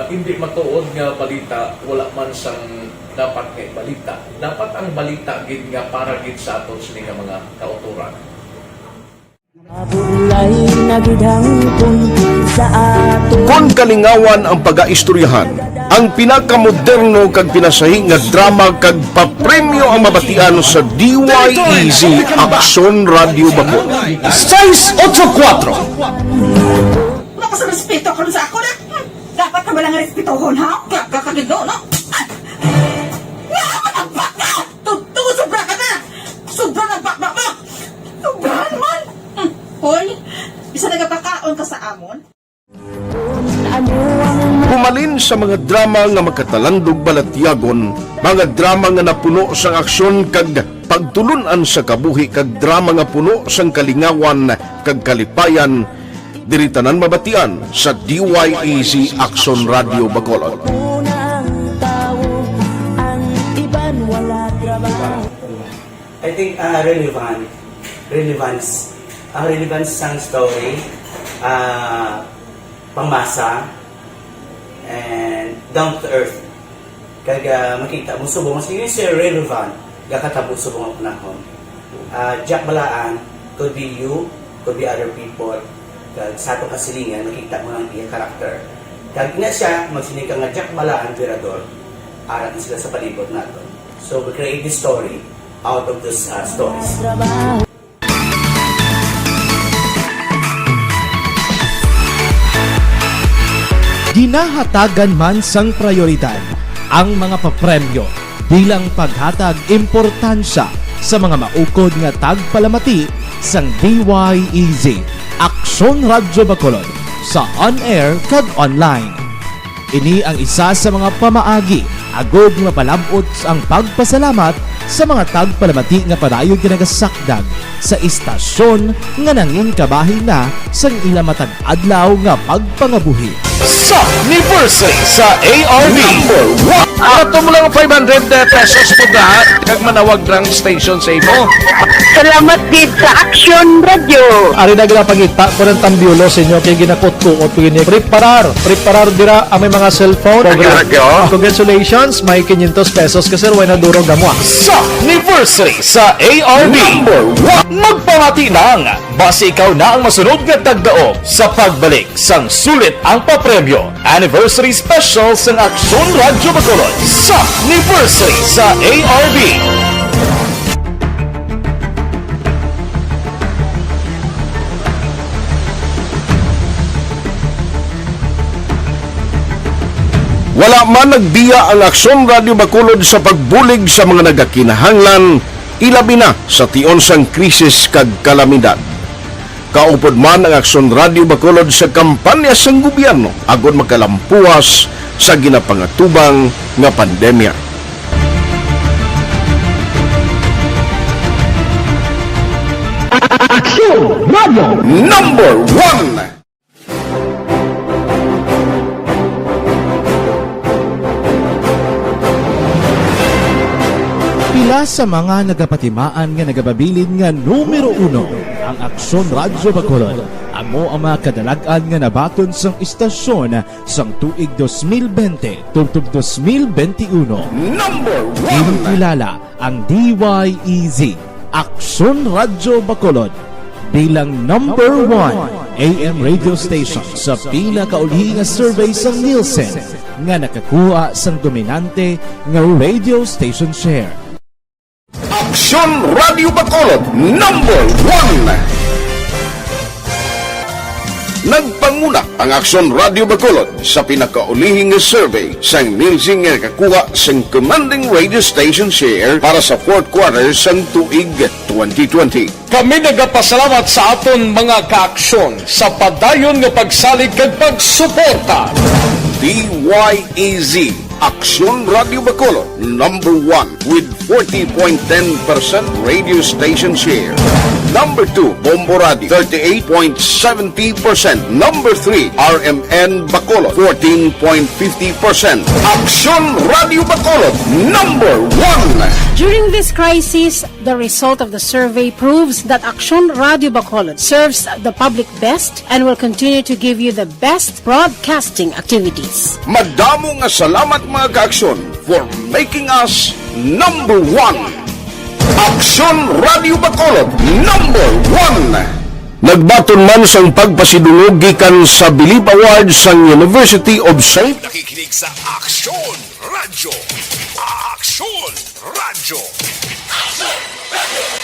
hindi matuod nga balita, wala man sang dapat nga balita. Dapat ang balita gid nga para gid sa aton sining mga kauturan.
Kung kalingawan ang pag-aistoryahan, ang pinakamoderno kag pinasahi nga drama kag papremyo ang mabatian sa DYEZ Aksyon Radio Bacol. 684
Wala sa respeto ko sa ako na. Dapat ka ba lang respetohon, ha? Kakagido, no? Tutugo, sobra ka na! Sobra ng bakbak mo! Sobra naman! Hoy, isa nagapakaon ka sa amon?
Humalin sa mga drama nga magkatalandog balatyagon, mga drama nga napuno sang aksyon kag pagtulunan sa kabuhi kag drama nga puno sang kalingawan kag kalipayan, diri tanan mabatian sa DYEZ Aksyon Radio Bacolod.
I think relevance sang story, pangmasa, and down to earth. Kaya makita mo subong, mas yun siya relevant, kakatabo subong ang panahon. Jack Balaan, could be you, could be other people. Sa itong kasilingan, makita mo ang iyang karakter. Kaya nga siya, magsinig ka nga Jack Balaan, Virador, arat na sila sa palibot natin. So we create this story out of these stories.
Ginahatagan man sang prioridad ang mga papremyo bilang paghatag importansya sa mga maukod nga tagpalamati sang DYEZ Aksyon Radio Bacolod sa on-air kag online. Ini ang isa sa mga pamaagi agod nga palabot ang pagpasalamat sa mga tagpalamati nga padayod nga nagasakdag sa istasyon nga nangin kabahin na sang ilamatag adlaw nga pagpangabuhi.
Sa anniversary sa ARV number 1. Ato mo lang 500 pesos po na kag manawag lang station sa imo.
Salamat din sa Aksyon Radio.
Ari na ginapangita ko ng tambiulo sa inyo kay ginakot-kuot ko ini. Preparar dira ang may mga cellphone. Congratulations, may 500 pesos kasi way na duro gamwa.
Sa anniversary sa ARV number 1. Magpamati nang base ikaw na ang masunod nga tagdaog sa pagbalik sang sulit ang papremyo. Anniversary special sa Aksyon Radio Bacolod sa anniversary sa ARV. Wala man nagbiya ang Aksyon Radio Bacolod sa pagbulig sa mga nagakinahanglan, ilabi na sa tion sang krisis kag kalamidad. Kaupod man ang Aksyon Radio Bacolod sa kampanya sang gobyerno agon makalampuas sa ginapangatubang nga pandemya. Aksyon Radio number 1.
Pila sa mga nagapatimaan nga nagababilin nga numero 1 ang Aksyon Radio Bacolod. Amo ang mga kadalagan nga nabaton sang istasyon sang tuig 2020 tubtob 2021.
Number 1.
Kinikilala ang DYEZ Aksyon Radio Bacolod bilang number 1 AM radio station sa pila kaulhi nga survey sang Nielsen nga nakakuha sang dominante nga radio station share.
Aksyon Radio Bacolod number 1. Nanguna ang Aksyon Radio Bacolod sa pinakaulihing survey sa Nielsen nga kakuha sa commanding radio station share para sa fourth quarter sang tuig 2020.
Kami nagapasalamat sa aton mga kaaksyon sa padayon nga pagsalig kag pagsuporta.
DYEZ Aksyon Radio Bacolod, number 1 with 40.10% radio station share. Number 2, Bombo Radio, 38.70%. Number 3, RMN Bacolod, 14.50%. Aksyon Radio Bacolod, number 1.
During this crisis, the result of the survey proves that Aksyon Radio Bacolod serves the public best and will continue to give you the best broadcasting activities.
Madamo nga salamat mga kaaksyon for making us number 1. Aksyon Radio Bacolod, number 1. Nagbaton man sang pagpasidungog gikan sa Believe Awards sang University of St.
Nakikinig sa Aksyon Radio. Aksyon Radio.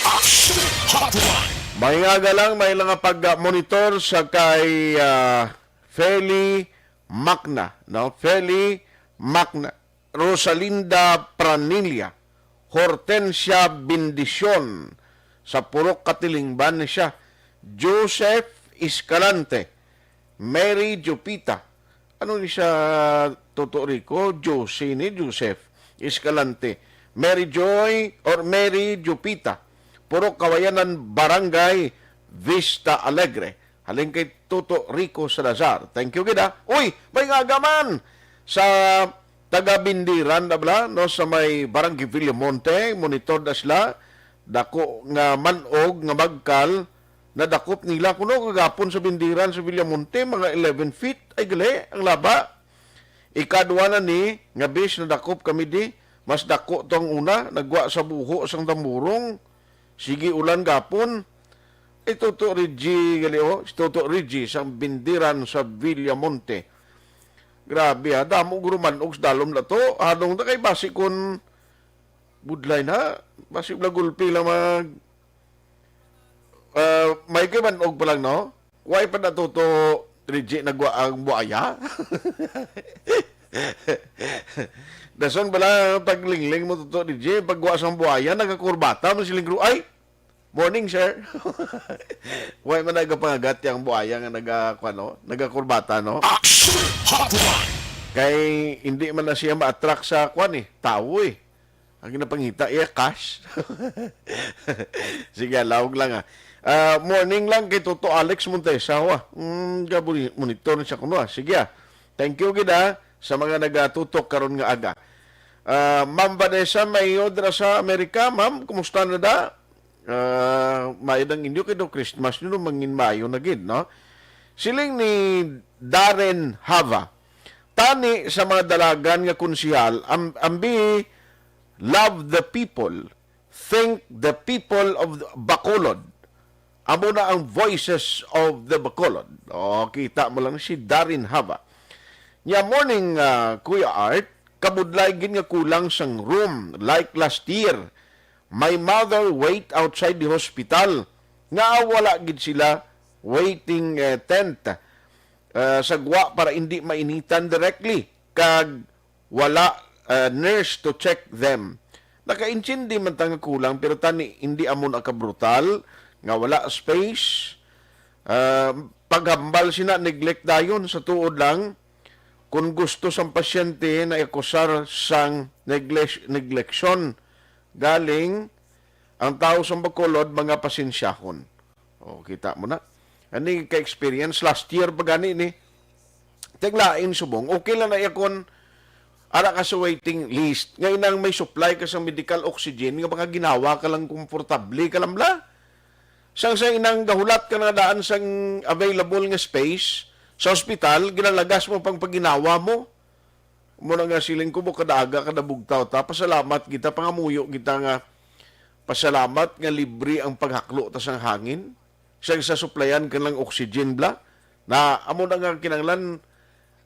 Aksyon Hotline.
May nga lang, may lang pag-monitor sa kay Feli Macna, no? Feli Macna, Rosalinda Pranilla, Hortensia Bendicion, sa Purok Katilingban siya, Joseph Escalante, Mary Jupita, ano ni siya Toto Rico? Josie ni Joseph Escalante, Mary Joy or Mary Jupita, Purok Kawayanan Barangay Vista Alegre. Halin kay Toto Rico Salazar. Thank you gida. Uy, may ngagaman sa taga-Bindiran na bala, no, sa may Barangay Villamonte, monitor na sila, dako nga manog, nga magkal, na dakop nila, kuno kagapon sa Bindiran sa Villamonte, mga 11 feet, ay gali, ang laba. Ikadwa na ni, nga bis na dakop kami di, mas dako tong una, nagwa sa buho sang damurong, sige ulan gapon, Toto Rigi, galio, Toto Rigi, sa Bindiran sa Villamonte. Grabe ha, damo guruman og dalom na to. Anong na kay basi kon budlay na, basi blagulpi lang mag may kay man og pa lang no. Why pa na Toto Rigi nagwa ang buaya? Dason bala paglingling mo Toto Rigi pagwa sang buaya nagakurbata mo siling ay morning, sir. Why man nagapangagat yung buhaya nga nagakurbata, no? Kay hindi man na siya ma-attract sa tao eh. Ang ginapangita, cash. Sige, lawag lang morning lang kay Toto Alex Montesa, monitor na siya kuno. Sige, thank you gida sa mga nagatutok karon nga aga. Ma'am Vanessa, may odra sa Amerika. Ma'am, kumusta na da? Maidang inyo kayo Christmas nyo mangin Mayo na gid, no? Siling ni Darren Hava, tani sa mga dalagan nga konsihal, ambi love the people, think the people of Bacolod. Amo na ang voices of the Bacolod. O, kita mo lang si Darren Hava. Nya morning, Kuya Art, kabudlay gin nga kulang sang room like last year. My mother wait outside the hospital. Nga wala gid sila waiting tent. Sagwa para hindi mainitan directly. Kag wala nurse to check them. Nakaintindi man tanga kulang pero tani hindi amon akabrutal nga wala space. Paghambal sina neglect dayon sa tuod lang kung gusto sang pasyente na ikusar sang negleksyon galing ang tao sa Bacolod, mga pasensyahon. O, kita mo na. Ani ka-experience last year pa gani ni. Teglain subong. Okay lang na yakon ara ka sa waiting list. Ngayon nang may supply ka sa medical oxygen, nga baka ginawa ka lang komportable ka lang bla. Sang inang gahulat ka na daan sang available nga space sa ospital, ginalagas mo pang paginawa mo. Muna nga siling ko mo kadaga kada bugtaw ta. Pasalamat kita, pangamuyo kita nga pasalamat nga libre ang paghaklo ta sang hangin. Sa suplayan ka lang oxygen bla. Na amo na nga kinanglan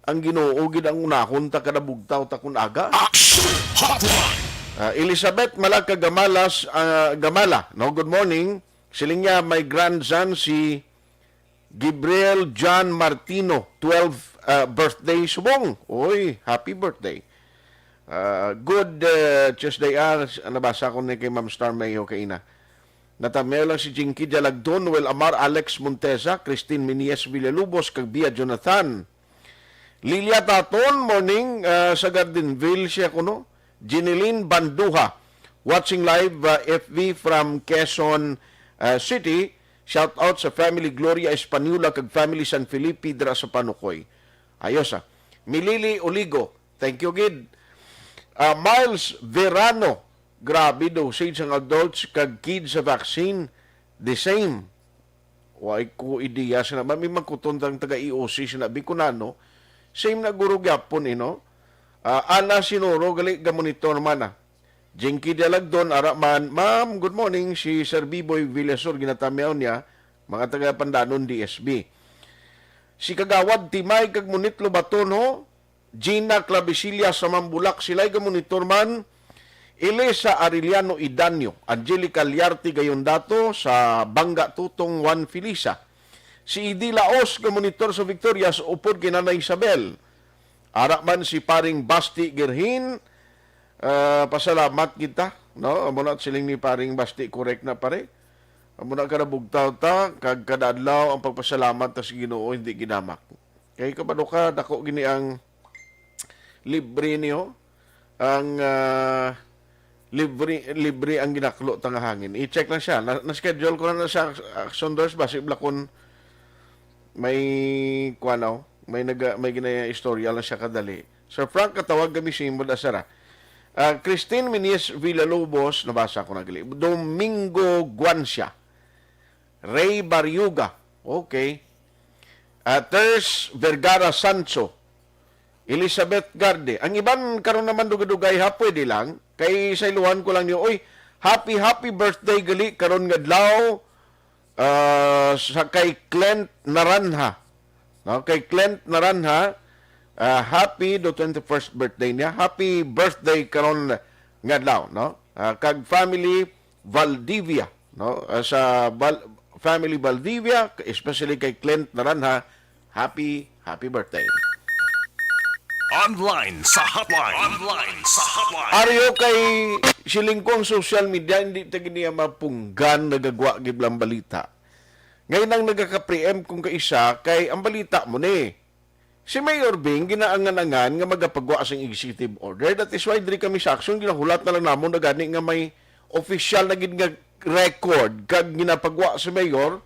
ang Ginoo gid ang unahon ta kada bugtaw ta kun aga. Elizabeth Malaka Gamala, no, good morning. Siling niya may grandson si Gabriel John Martino, 12 birthday subong. Oy, happy birthday. Good Tuesday nabasa ko ni kay Ma'am Star Mayo kaina. Natameo lang si Jinky Jalagdon, Noel Amar, Alex Montesa, Christine Minies Villalubos, kag Bia Jonathan. Lilia Taton, morning sa Gardenville siya kuno. Ginilyn Banduha, watching live FV from Quezon City. Shout out sa family Gloria Espanola kag family San Felipe dira sa Panukoy. Ayos Milili Oligo, thank you gid. Miles Verano, grabe dosage ang adults kag kids sa vaccine, the same. Why ko ideya sa naman, may magkutuntang taga-EOC, sinabi ko na, no? Same na guro gyapon, Ana Sinoro, gali gamonitor man, Jinky Dalagdon, Araman, Ma'am, good morning, si Sir Biboy Villasor, ginatamiaw niya, mga taga-Pandanon, DSB. Si Kagawad Timay, kag Munitlo Baton, ho? Gina Clavicilia sa Mambulak, sila'y gamonitor man, Elisa Arellano Idanyo, Angelica Liarte Gayondato sa Bangga Tutong Juan Filisa. Si Idi Laos, monitor sa Victoria, sa upod kay Nanay Isabel. Arakman si paring Basti Gerhin, pasalamat kita, no? Amo na siling ni paring Basti, correct na pare. Amo na karabugtaw ta, kag kadadlaw ang pagpasalamat ta sa Ginoo hindi ginamak. Kay kabalo ka, dako gini ang libre niyo, ang libre ang ginaklo tanga hangin. I-check lang siya. Na-schedule ko na sa Aksyon Doors basi blakon may kuanaw, may ginaya istorya lang siya kadali. Sir Frank katawag kami simbol asara. Christine Minies Villalobos, nabasa ko na gali. Domingo Guancia. Ray Baryuga. Okay. Ters Vergara Sancho. Elizabeth Garde. Ang iban karon naman dugay-dugay pwede lang. Kay sa iluhan ko lang niyo, oy, happy birthday gali karon nga adlaw sa kay Clint Naranha. No, kay Clint Naranha, happy the 21st birthday niya. Happy birthday karon nga adlaw, no? Kag family Valdivia, no? Sa family Valdivia, especially kay Clint Naranha, happy birthday.
Online sa hotline.
Aryo kay silingkong social media, hindi tagi niya mapunggan, nagagwa giblang balita. Ngayon ang nagaka-preempt kung kaisa, kay ang balita mo ni. Si Mayor Bing, ginaangan-angan nga magapagwa sa executive order. That is why diri kami sa Aksyon, ginahulat na lang namon na gani nga may official na nga record kag ginapagwa si Mayor.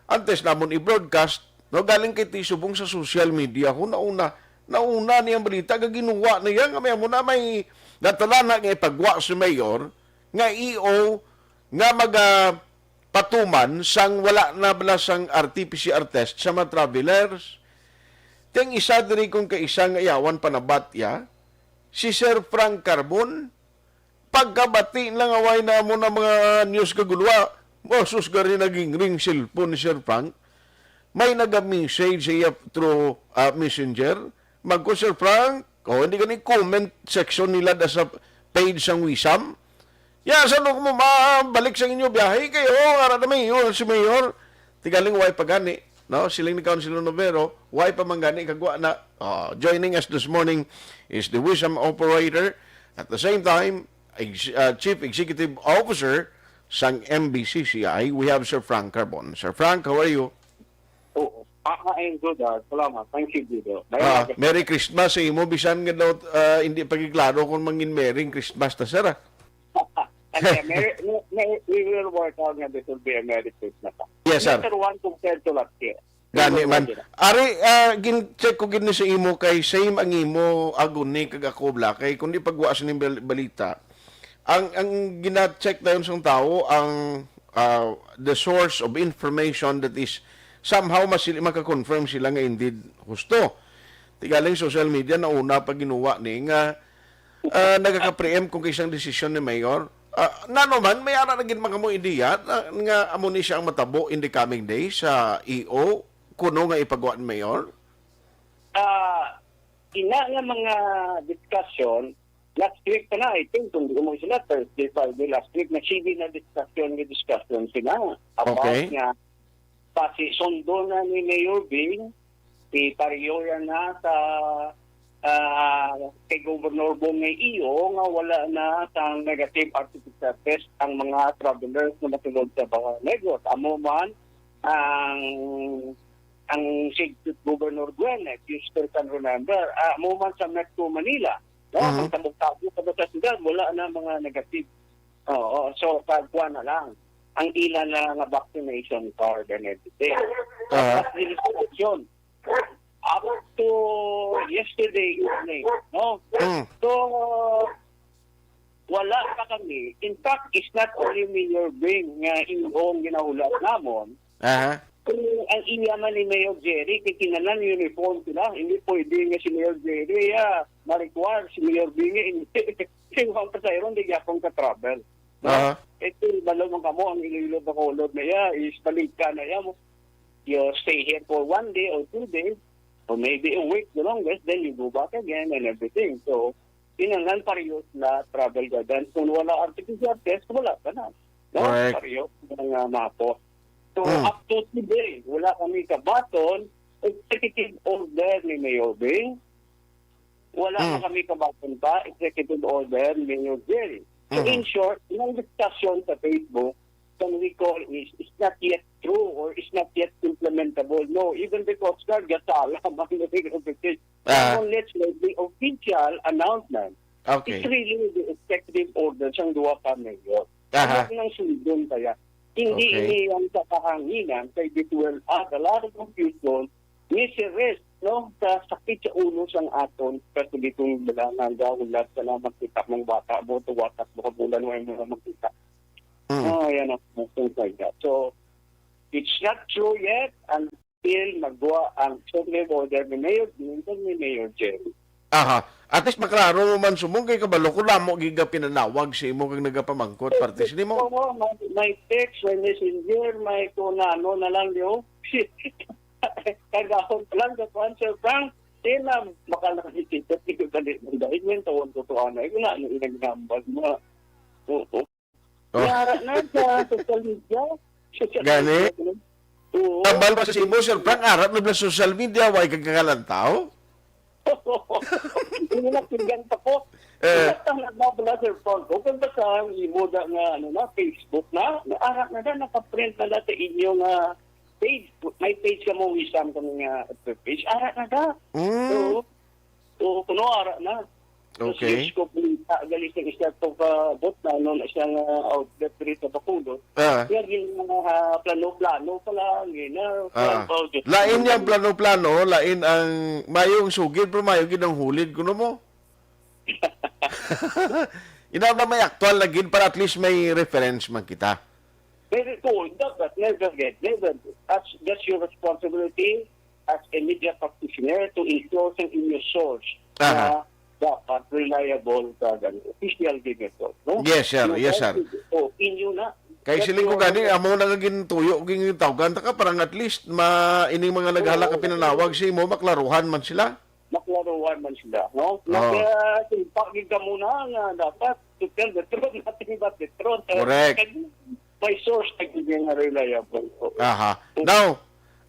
Antes namon i-broadcast, no, galing kay Tisubong sa social media, nauna niyang balita, ginuwa niya, nga may may natalana nga ipagwa si Mayor, nga EO, nga patuman sang wala na balasang RT-PCR test sa mga travelers. Teng isa diri kung kaisa nga yawan panabatya, si Sir Frank Carbon, pagkabati lang away na mo na mga news kagulwa, sus gari naging ring cellphone ni Sir Frank, may nag-message siya through messenger, Sir Frank, hindi ka comment section nila sa page sang Wisam. Sa nung mo balik sa inyo biyahe kayo, ara na Mayor, si Mayor, tigaling way pagani, no? Siling ni Councilor Novero, way pa manggani kagwa na. Joining us this morning is the Wisam operator, at the same time, Chief Executive Officer sang MBCCI. We have Sir Frank Carbon. Sir Frank, how are you?
I'm good. Salamat. Thank you, Guido.
Merry Christmas sa imo. Bisan nga daw hindi pagiklaro kung mangin Merry Christmas ta, sir.
We will work out nga this will be a Merry Christmas.
Yes, sir.
Better one compared to last year.
Gani man. Ari, gin-check ko gini sa imo kay same ang imo agon ni kag ako bla kay kundi pagwaas ni balita. Ang gina-check dayon sang tao ang the source of information that is somehow maka-confirm sila nga indeed husto. Tigaling social media na una pag ginuwa ni nga nagaka-preempt kung isang desisyon ni Mayor. Naman, may ara na gid mga mo ideya nga amo ni siya ang matabo in the coming days sa EO kuno nga ipagawa ni Mayor.
Ina nga mga discussion last week pa na, I think, kung di mo sila Thursday, Friday last week, na CD na discussion sila about nga pasi sondo na ni Mayor Bing, ipariyoya na sa kay Governor Bongay Iyo nga wala na sa negative artificial test ang mga travelers na matulog sa mga Negros. Amo man ang si Governor Guenet, you still can remember, amo man sa Metro Manila, no? Ang tabog-tabog sa syudad, wala na mga negative. So pagkuha na lang ang ilan na nga vaccination card and everything. Up to yesterday evening, no? So, wala pa kami. In fact, it's not only Mayor Bing nga ingong ginahulat namon. Ang iyaman ni Mayor Jerry, kikinalan uniform sila. Hindi pwede nga si Mayor Jerry, ma-require si Mayor Bing, hindi. Yung pasayron, hindi akong ka-travel. Ito, balo mong kamo, ang Iloilo Bacolod na is balik ka na mo. You stay here for 1 day or 2 days, or maybe a week the longest, then you go back again and everything. So, tinangan parehas na travel guidance. Kung wala artificial test, wala ka na. No? Parehas ng mapos. So, up to today, wala kami kabaton, executive order ni Mayor Bing. Wala na kami kabaton pa, executive order ni Mayor Jerry. So, in short, yung discussion sa Facebook, can we call is not yet true or is not yet implementable. No, even the Coast Guard gasala among the executive. Let's make the official announcement. It's really the executive order siyang duwa pa mayor. Ano nang sundon kaya? Hindi ini ang sa kahanginan kay Bituel at a lot of confusion ni si Rest, no? Sa sakit sa ulo sang aton kasi ditong bilangan daw ulat sa naman kita ng bata mo to watak mo bulan mo yung makita. Yan ang things like that. So, it's not true yet until magwa ang executive order ni Mayor Bing ni Mayor Jerry.
At least maklaro mo man sumungay kabalo ko lamo giga pinanawag si imo kag nagapamangkot partis nimo.
May text, may messenger, may kunano na lang yo. Kagahon lang sa answer Frank, sila makal nakasitot ni kadali ng dahil men tawon totoo na ina ano inagnambag mo. Yara na sa social media.
Gani? Tambal pa si imo Sir Frank arap na social media way kagkalantaw.
Hindi na pinggan pa ko. Ang nagbabala Sir Frank, kung ba sa imo da nga Facebook na, arap na nakaprint na sa inyong page. May page ka mo wisam kami nga page. Arap na da. So, kuno arap na.
Okay.
So, galis ng isya ito bot na ano na siyang outlet rito sa Bacolod. Yan yung plano-plano pala.
Lain yung plano-plano, lain ang mayong sugid, pero mayong ginang hulid. Kuno mo? Inaw na may actual na gid para at least may reference man kita.
Very cool. Never. That's your responsibility as a media practitioner to ensure sa inyong source na dapat reliable ka official figure. No?
Yes, sir. Yes, sir.
Inyo na.
Kay siling ko gani, amo na gagin tuyo, gin tawgan ta ka, parang at least, ini mga naghalak ka pinanawag si mo, maklaruhan man sila.
Maklaruhan man sila, no? Nagsimpagin ka muna nga dapat, to tell the truth, natin ba the truth.
Correct.
May source na giging reliable.
Now,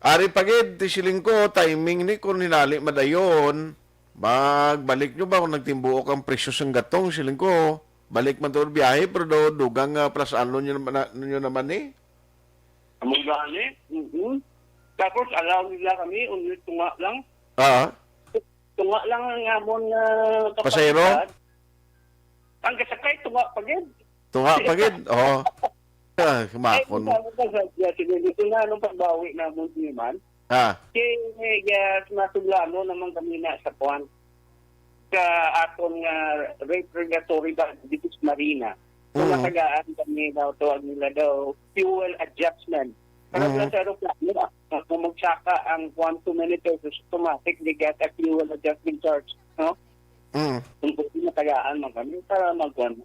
ari pagid, siling ko, timing ni kung hinali madayon, magbalik nyo ba kung nagtimbuok ang presyo ng gatong, siling ko, balik man doon biyahe, pero dugang plus ano nyo naman eh?
Among gani? Tapos, allow nila kami, ulit tunga lang. Tunga lang ang amon
pasayro?
Ang kasakay, tunga pagid.
Tunga pagid? Oo. Kumakon mo.
Ito na, anong pagbawi na mo naman? Kaya masuglano naman kami na sa kuwan sa atong regulatory bodies marina. Kung natagaan kami daw, tawag nila daw, fuel adjustment. Para sa aeroplano, kung magsaka ang 1-2 minutes, automatic, they get a fuel adjustment charge. No? Kung natagaan man kami, para magkuhan.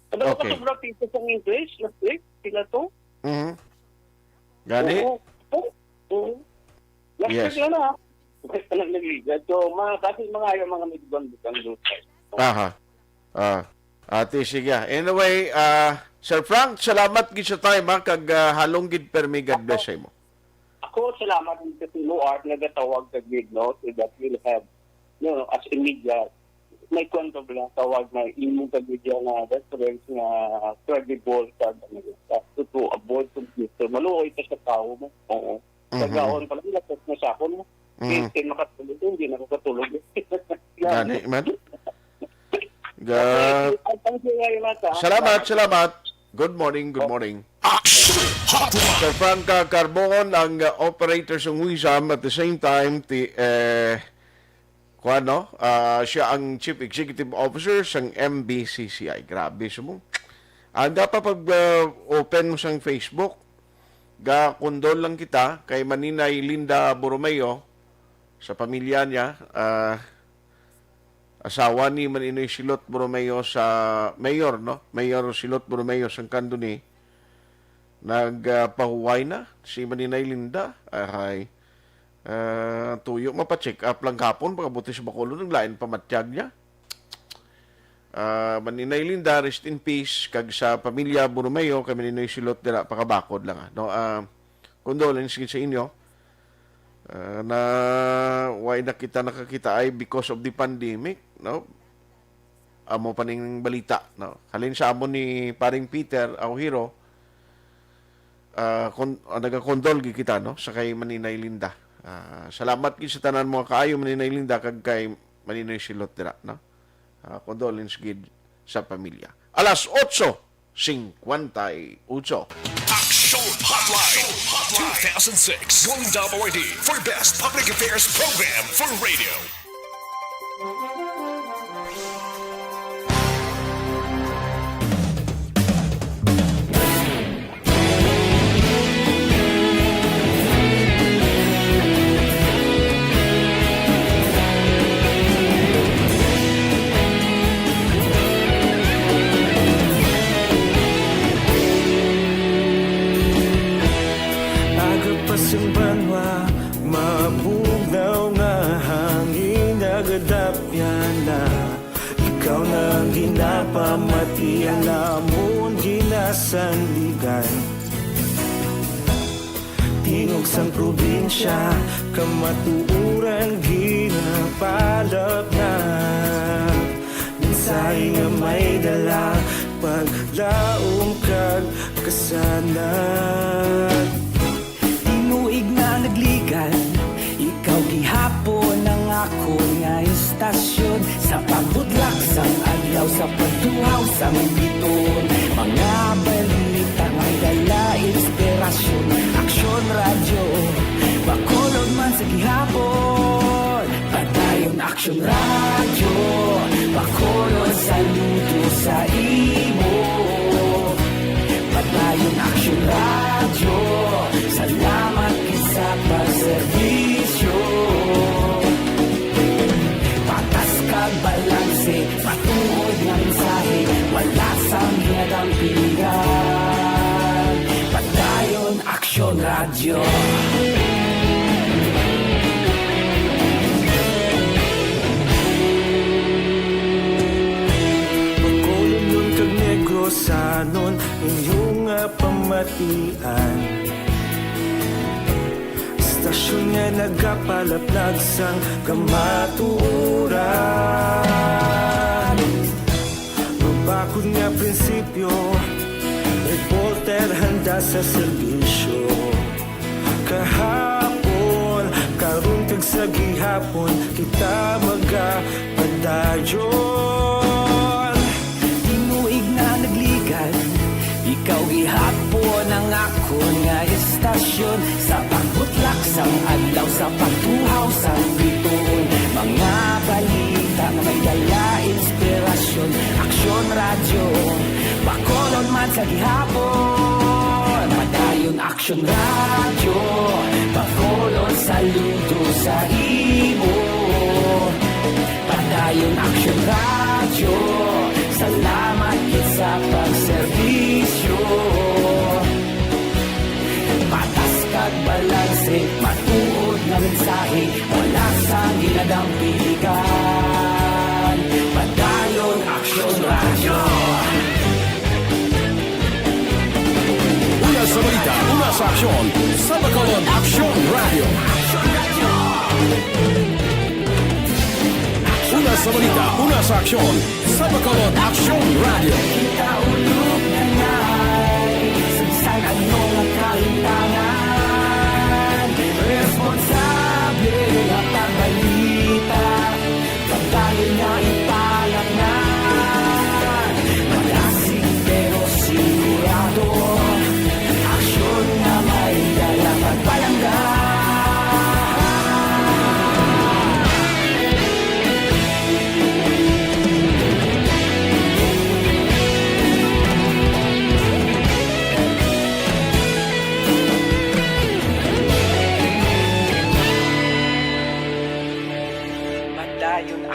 Pero okay. Sobrang piso sa English, last week, sila to.
Gani?
Yes. Na. Basta lang nagligad. So, kasi mga medibang-butang lutay.
Ate, sige. Anyway, Sir Frank, salamat gid sa time, kag halong gid permi, God bless mo.
ako, salamat din sa Art nagatawag sa grid, no? So that will have, as a media, may kwento lang tawag na imong media na reference na credible to avoid computer. Maluoy ka sa tao mo. Oo. Tagaon pa lang, lapos na sa ako mo. Hindi makatulog, hindi na makatulog.
Gani, man. Salamat. Good morning.
Aksyon Hotline.
Sir Franca Carbon, ang operator sa Wisam, at the same time, siya ang Chief Executive Officer ng MBCCI. Grabe mo. Ang pag-open mo sa Facebook, kondol lang kita kay Maninay Linda Borromeo sa pamilya niya. Asawa ni Maninoy Silot Borromeo sa Mayor, no? Mayor Silot Borromeo sa Kanduni. Nagpahuway na si Maninay Linda. Tuyo mapacheck up lang kapon pagkabuti sa Bacolod, ng lain pamatyag niya. Maninay Linda, rest in peace. Kag sa pamilya Borromeo, kay Maninoy Silot dira pakabakod lang. No? Condolence sa inyo. Na why na kita nakakita ay because of the pandemic, no? Amo pa ning balita, no? Halin sa amo ni paring Peter Auhiro, nagakondol gi kita, no, sa kay Maninay Linda. Salamat gid sa tanan mo kaayo Maninay Linda kag kay Maninoy Silot dira, no? Condolence gid sa pamilya. Alas 8:58.
Aksyon Hotline 2006 Golden Award for Best Public Affairs Program for Radio.
Mabugnaw nga hangin nagadapyan na ikaw nang ginapamatian namon ginasandigan tingog sang probinsya kamatuuran ginapalap na minsay nga may dala paglaom kag kasanan tinuig na nagligan ikaw gihapon ang ako nga istasyon sa pagbudlak sang adlaw sa pagtuhaw sa biton mga balita may dala inspirasyon Aksyon Radyo Bacolod man sa gihapon padayon Aksyon Radyo Bacolod saludo sa imo padayon Aksyon Radyo salamat sa pagserbisyo patas kag balanse patuod nga mensahe wala sang ginadang pilihan padayon Aksyon Radyo Bacolod nun kag Negros sanon inyong pamatian Istasyon nga nagapalaplag sang kamatuuran Mabakod nga prinsipyo reporter handa sa serbisyo kahapon karon kag sa gihapon kita magapadayon tinuig na nagligan ikaw gihapon ang ako nga istasyon sa pagbutlak sang adlaw sa pagtuhaw sa biton mga balita nga may dala inspirasyon Aksyon Radyo Bacolod man sa gihapon padayon Aksyon Radyo Bacolod saludo sa imo padayon Aksyon Radyo salamat kit sa pagserbisyo patas kag balanse matuod nga mensahe wala sang ginadang piligan padayon Aksyon Radyo
Una sa balita, una sa aksyon sa Bacolod Aksyon sa balita, una sa aksyon, sa Bacolod Aksyon Radio.
Kaulog na na'y Saan anong nakahintangan Responsable at ang balita Pagdahil na ipalak na Malasig pero sigurado Aksyon na may dalang pagpalanggan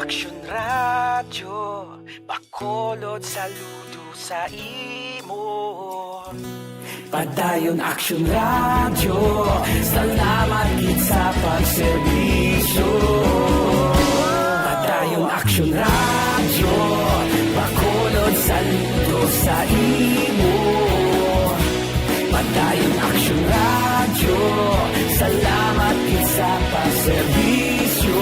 Aksyon Radyo, Bacolod, saludo sa imo. Padayon Aksyon Radyo, salamat gid sa pagserbisyo. Padayon Aksyon Radyo, Bacolod, saludo sa imo. Padayon Aksyon Radyo, salamat gid sa pagserbisyo.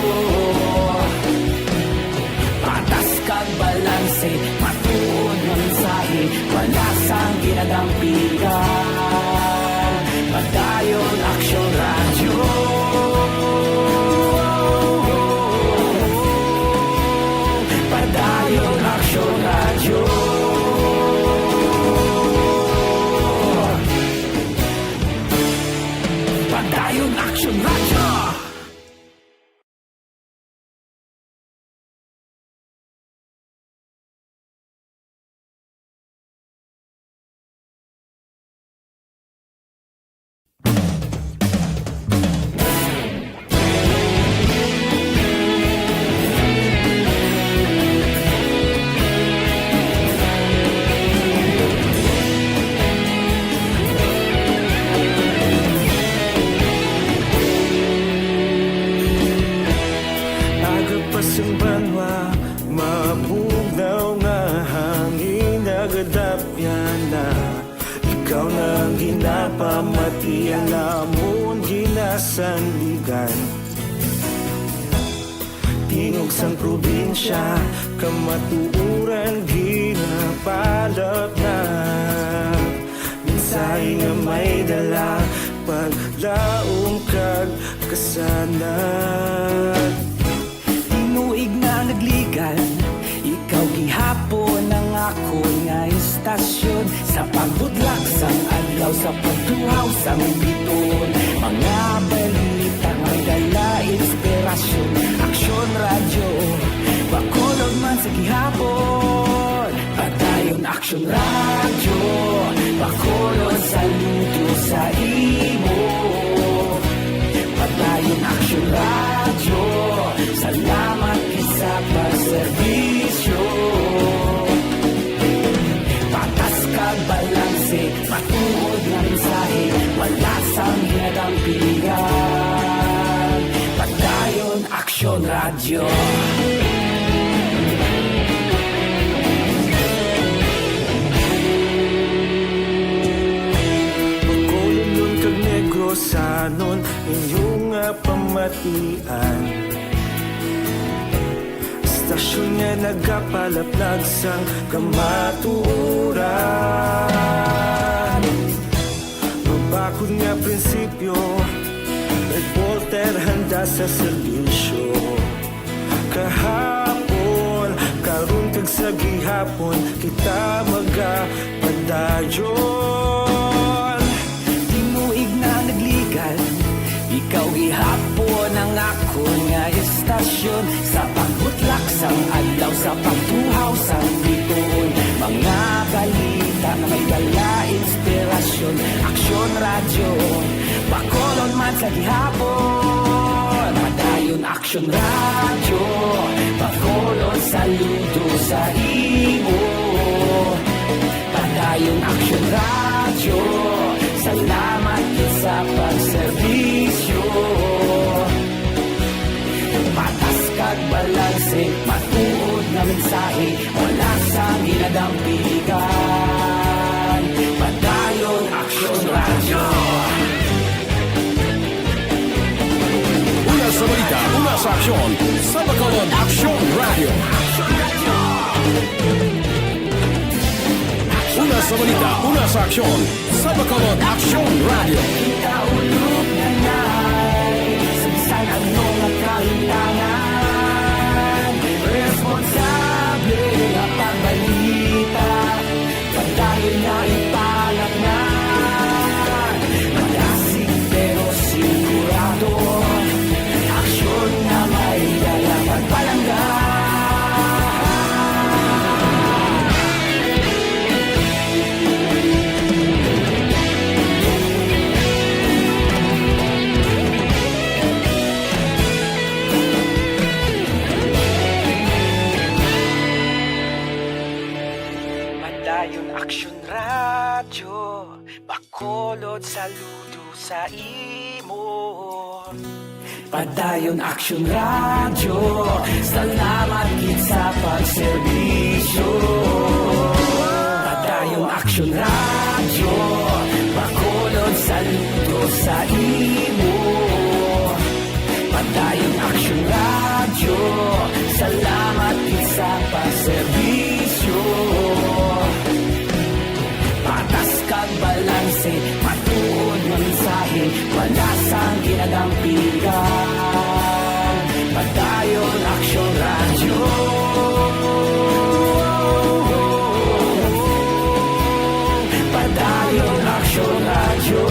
Patas kag balanse, matuod ng mensahe, wala sang ginadampigan. Padayon Aksyon Radyo. Padayon Aksyon Radyo. Padayon Aksyon Radyo. Agapasang banwa, mabugnaw nga hangin nagadapyan na ikaw nang ginapamatian namon ginasandigan. Tingog sang probinsya, kamatuuran ginapalap na mensahe nga may dala, paglaong kag kasanat. Tinuig na nagligan, ikaw gihapon ang ako nga istasyon. Sa pagbudlak sang adlaw, sa pagtuhaw sang biton, mga balita may dala inspirasyon. Aksyon Radyo, Bacolod man sa gihapon. Padayon Aksyon Radyo, Bacolod, saludo sa imo. Padayon Aksyon Radyo, salamat sa pagserbisyo. Patas kag balanse, matuod na mensahe, wala sang ginadampigan. Padayon Aksyon Radyo. Bacolod nun kag Negrosanon, inyong pamatian. Stasyon nga nagapalaplag sang kamaturan. Mabakod nga prinsipyo, reporter handa sa serbisyo. Kahapon, karon kag sa gihapon, kita magapadayon. Tinuig na nagligan, ikaw gihapon ang ako nga istasyon. Sa pagbutlak sang adlaw, sa pagtuhaw sang biton, mga balita na may dala inspirasyon. Aksyon Radyo, Bacolod man sa gihapon. Padayon Aksyon Radyo, Bacolod, saludo sa imo. Padayon Aksyon Radyo, salamat sa pagserbisyo. Patas kag balanse, matuod na mensahe, wala sang ginadampigan. Padayon Aksyon Radyo.
Una sa balita, una sa aksyon sa Bacolod Aksyon Radio. Una sa balita, una sa aksyon sa Bacolod Aksyon Radio.
Kaulog na na'y sagsay anong nakahintangan. Responsable na pagbalita, pagdahil na ipalat na. Malasig pero sigurado, aksyon na may dalaman palangga.
Aksyon Radyo, Bacolod, saludo sa imo.
Padayon Aksyon Radyo, salamat gid sa pagserbisyo. Padayon Aksyon Radyo, Bacolod, saludo sa imo. Padayon Aksyon Radyo, salamat gid sa pagserbisyo. Patas kag balanse, matuod ng mensahe, wala sang ginadampigan. Padayon Aksyon Radyo. Padayon Aksyon Radyo.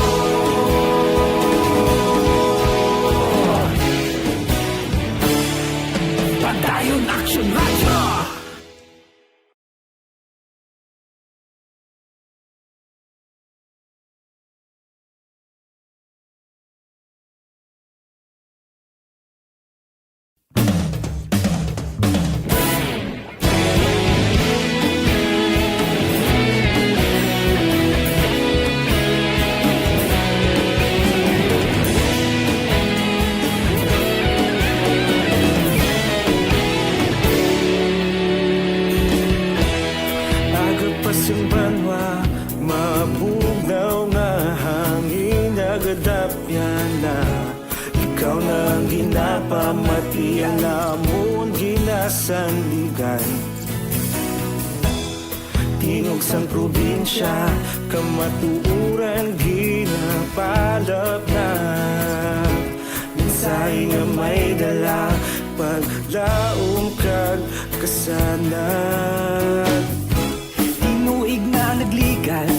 Padayon Aksyon Radyo.
Pamatian namon ginasandigan, tingog sang probinsya, kamatuuran ginapalap na. Minsay nga may dala, paglaom kag kasanan.
Tinuig na nagligan,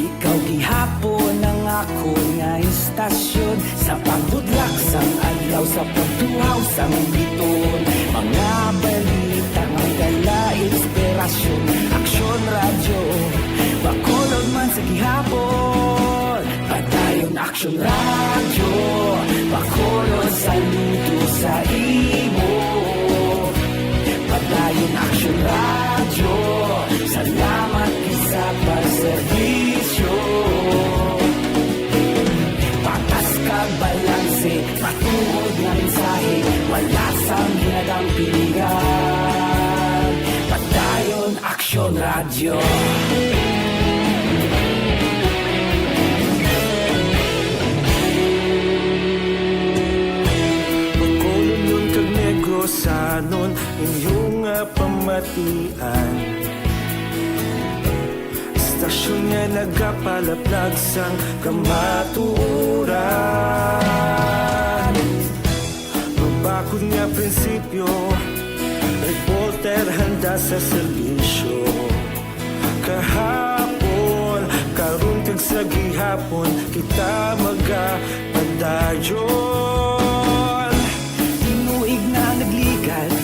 ikaw gihapon ang ako nga istasyon. Sa pagbudlak sang adlaw, sa pagtuhaw sang biton, mga balita may dala inspirasyon. Aksyon Radyo, Bacolod man sa gihapon. Padayon Aksyon Radyo, Bacolod, saludo sa imo. Padayon Aksyon Radyo, salamat sa pagserbisyo. Patas kag balanse, matuod nga mensahe, wala sang ginadampigan. Padayon Aksyon Radyo.
Bacolod nun kag Negros sanon inyong pamatian. Istasyon nga nagapalaplag sang kamatuuran. Magbakod nga prinsipyo, reporter handa sa serbisyo. Kahapon, karon kag sa gihapon, kita magapadayon.
Tinuig na nagligan,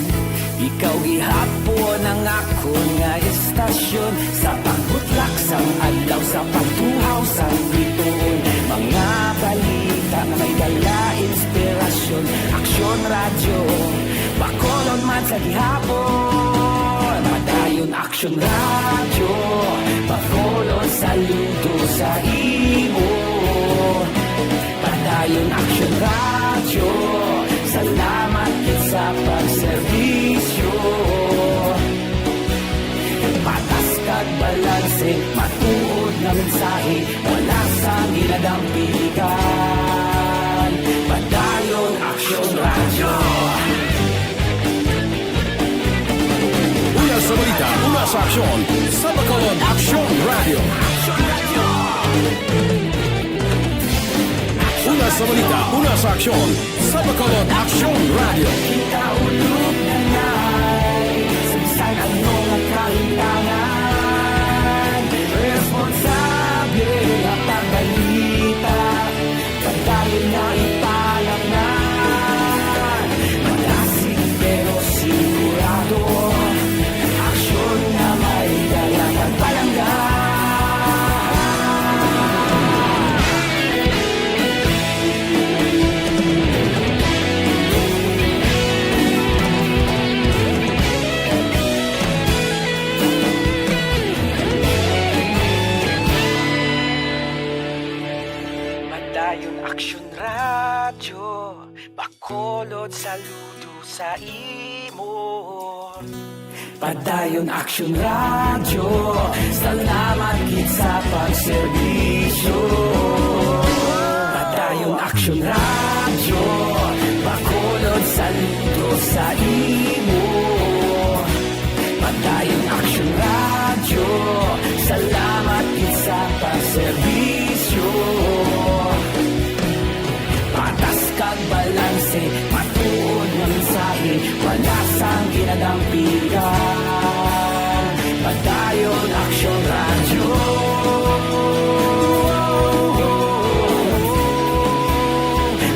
ikaw gihapon ang ako nga istasyon. Sa pagbutlak sang adlaw, sa pagtuhaw sang biton, mga balita na may dala inspirasyon. Aksyon Radyo, Bacolod man sa gihapon. Padayon Aksyon Radyo, Bacolod, saludo sa imo. Padayon Aksyon Radyo, salamat sa pagserbisyo. Patas kag balanse, matuod na mensahe, wala sang ginadampigan. Padayon Aksyon Radyo.
sa aksyon sa Bacolod Aksyon Radio. Una sa balita, una sa aksyon sa Bacolod Aksyon Radio.
Kaulog na ngay, sabisan ang mga kahintangan. Responsable at pagbalita, pagdayo na ipalaknan. Malasig pero sigurado, aksyon na may dalang palanggan.
Aksyon radyo, Bacolod saludo sa imo.
Padayon Aksyon Radyo, salamat gid sa pagserbisyo. Padayon Aksyon Radyo, Bacolod saludo sa imo. Padayon Aksyon Radyo, salamat gid sa pagserbisyo. Patas kag balanse, matuod ng mensahe, wala sang ginadampigan. Padayon Aksyon Radyo.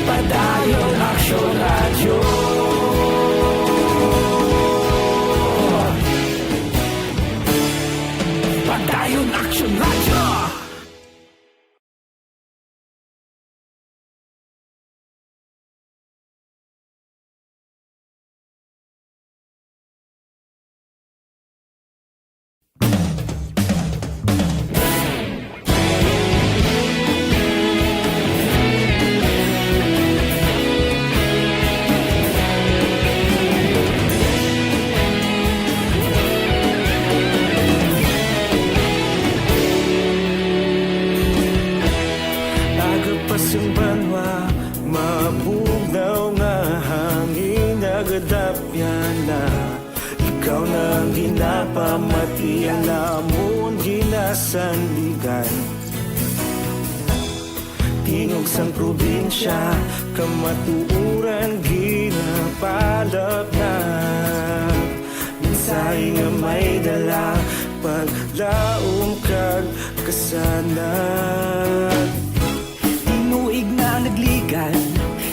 Padayon Aksyon Radyo. Padayon Aksyon Radyo.
Sandigan tingog sang probinsya kamatuuran ginapalap na mensahe nga may dala paglaom kag kasanan.
Tinuig na nagligan,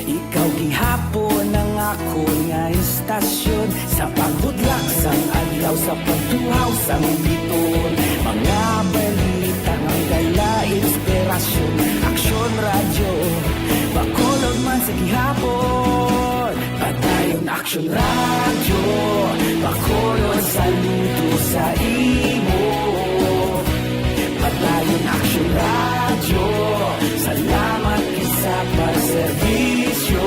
ikaw gihapon ang ako nga istasyon sa paghudlak sang adlaw sa pagtuhaw sang biton. Mga balita ng dala inspirasyon, Aksyon Radyo, Bacolod man sa gihapon. Padayon Aksyon Radyo, Bacolod saludo sa imo. Padayon Aksyon Radyo, salamat sa pagserbisyo.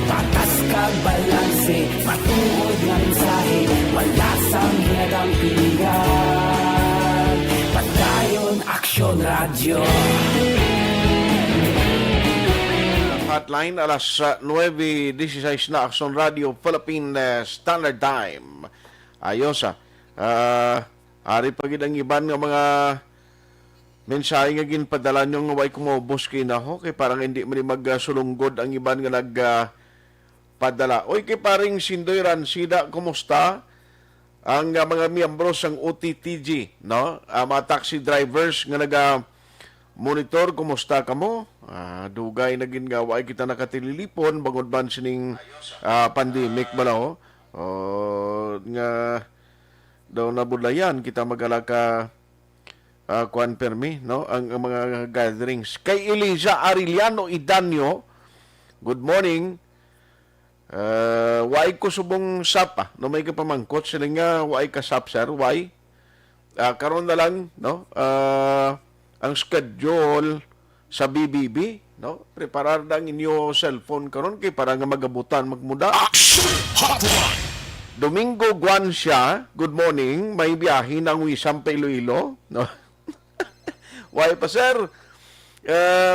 Patas kag balanse, matuod nga mensahe, wala sang ginagampingan. Padayon Aksyon Radyo.
Hotline, alas 9:16 na, Aksyon Radio, Philippine Standard Time. Ayos ari pagid ang iban nga mga mensahe nga ginpadala nyo nga way kumubos kay na ho, kay parang hindi man magsulunggod ang iban nga nagpadala. Oy, kay paring Sindoy Ransida, kumusta? Ang mga miyembro sang OTTG, no? Mga taxi drivers nga naga-monitor, kumusta kamo? Dugay na gingaway kita nakatililipon, bangod man sining pandemic ba na ho? Nga daw nabudlayan, kita magalaka kuan permi, no? Ang mga gatherings. Kay Eliza Ariliano Idanyo, good morning. Why ko subong sap no may kapamangkot sila nga why ka sap sir, why? Karon na lang, no? Ang schedule sa BBB, no? Preparar na ang inyo cellphone karon kay para nga magabutan magmuda.
Aksyon Hotline.
Domingo Guancia, good morning. May biyahe ng Wisam pa Iloilo, no? Why pa sir?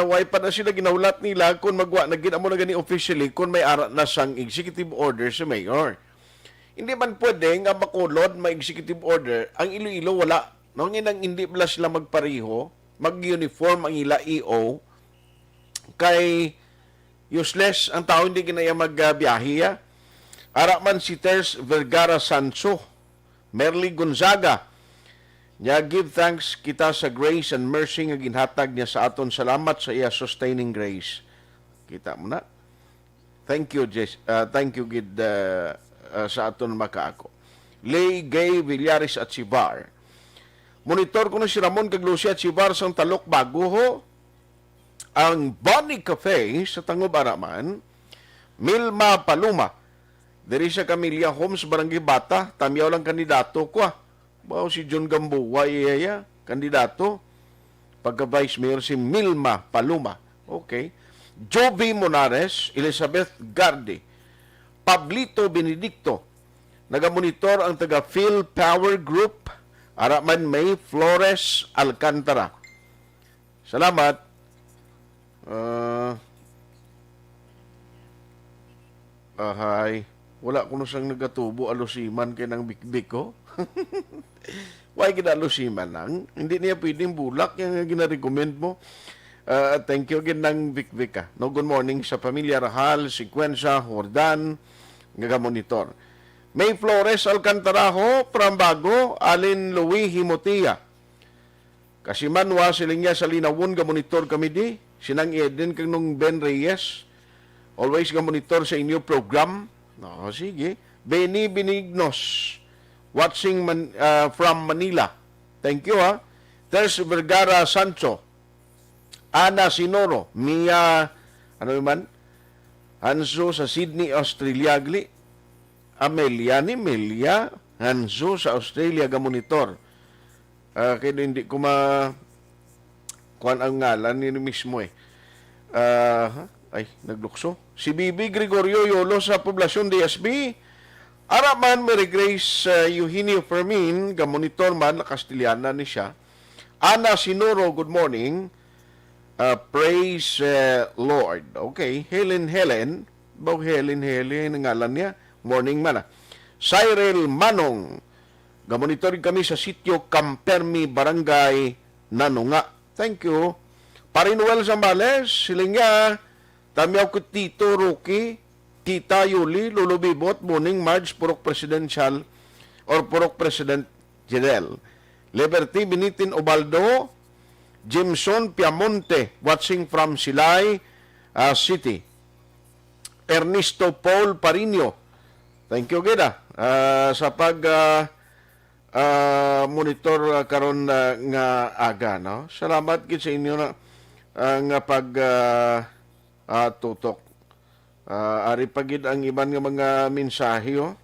Why pa na sila ginaulat nila kung nagina mo na gani officially kung may arat na sang executive order sa mayor. Hindi man pwede nga makulod, ma-executive order, ang Iloilo wala. No, nginang hindi pala sila magpareho, mag-uniform ang ila EO, kay useless ang tao hindi kinaya magbiyahe. Araman si Ters Vergara Sancho, Merly Gonzaga, niya give thanks kita sa grace and mercy nga ginhatag niya sa aton. Salamat sa iya sustaining grace. Kita mo na. Thank you, thank you gid sa aton makaako. Lay Gay Villaris at Sibar. Monitor ko na si Ramon kag Lucia at Sibar sang Talok Bago ho. Ang Bonnie Cafe sa Tangob Araman, Milma Paluma. Diri sa Camellia Homes, Barangay Bata, tamyaw lang kandidato ko. Bao si John Gamboa, iya, kandidato. Pagka-Vice Mayor si Milma Paluma. Okay. Joby Monares, Elizabeth Garde, Pablito Benedicto, nagamonitor ang taga Phil Power Group, Araman May Flores Alcantara. Salamat. Ahay. Wala ko nung siyang nagatubo alusiman kay ng bikbik ko. Why kita alusiman lang? Hindi niya pwedeng bulak yung gina-recommend mo. Thank you again ng bikbik ka. No, good morning sa pamilya Rahal, Sequenza, Hordan, nagamonitor. May Flores Alcantaraho, Prambago, Alin Louis Himotia. Kasi manwa siling niya sa linawon gamonitor kami di. Sinang Eden kang nung Ben Reyes. Always gamonitor sa inyo program. No, sige. Benny Benignos, watching from Manila. Thank you ha. There's Vergara Sancho, Ana Sinoro, Mia, ano naman? Hanso sa Sydney, Australia, gli. Amelia ni Melia, Hanso sa Australia, gamonitor. Kaya hindi ko kuan ang ngalan ni mismo eh. Ay, naglukso. Si Bibi Gregorio Yolo sa poblasyon DSB. Araman, Mary Grace Eugenio Fermin, gamonitor man, Castellana ni siya. Ana Sinoro, good morning. Praise Lord. Okay. Helen. Baw Helen, ang ngalan niya. Morning man. Cyril Manong, gamonitor kami sa sitio Campermi, Barangay Nanunga. Thank you. Parinuel Zambales, siling niya, tamyaw ko Tito Rocky, Tita Yuli, Lolo Bibot, Morning Marge, Purok Presidential, or Purok President Jedel. Liberty Binitin Obaldo, Jimson Piamonte, watching from Silay City. Ernesto Paul Parino, thank you, Gida, sa pag monitor karon nga aga, no? Salamat gid sa inyo na nga pag tutok. Ari pagid ang iban nga mga mensahe, oh.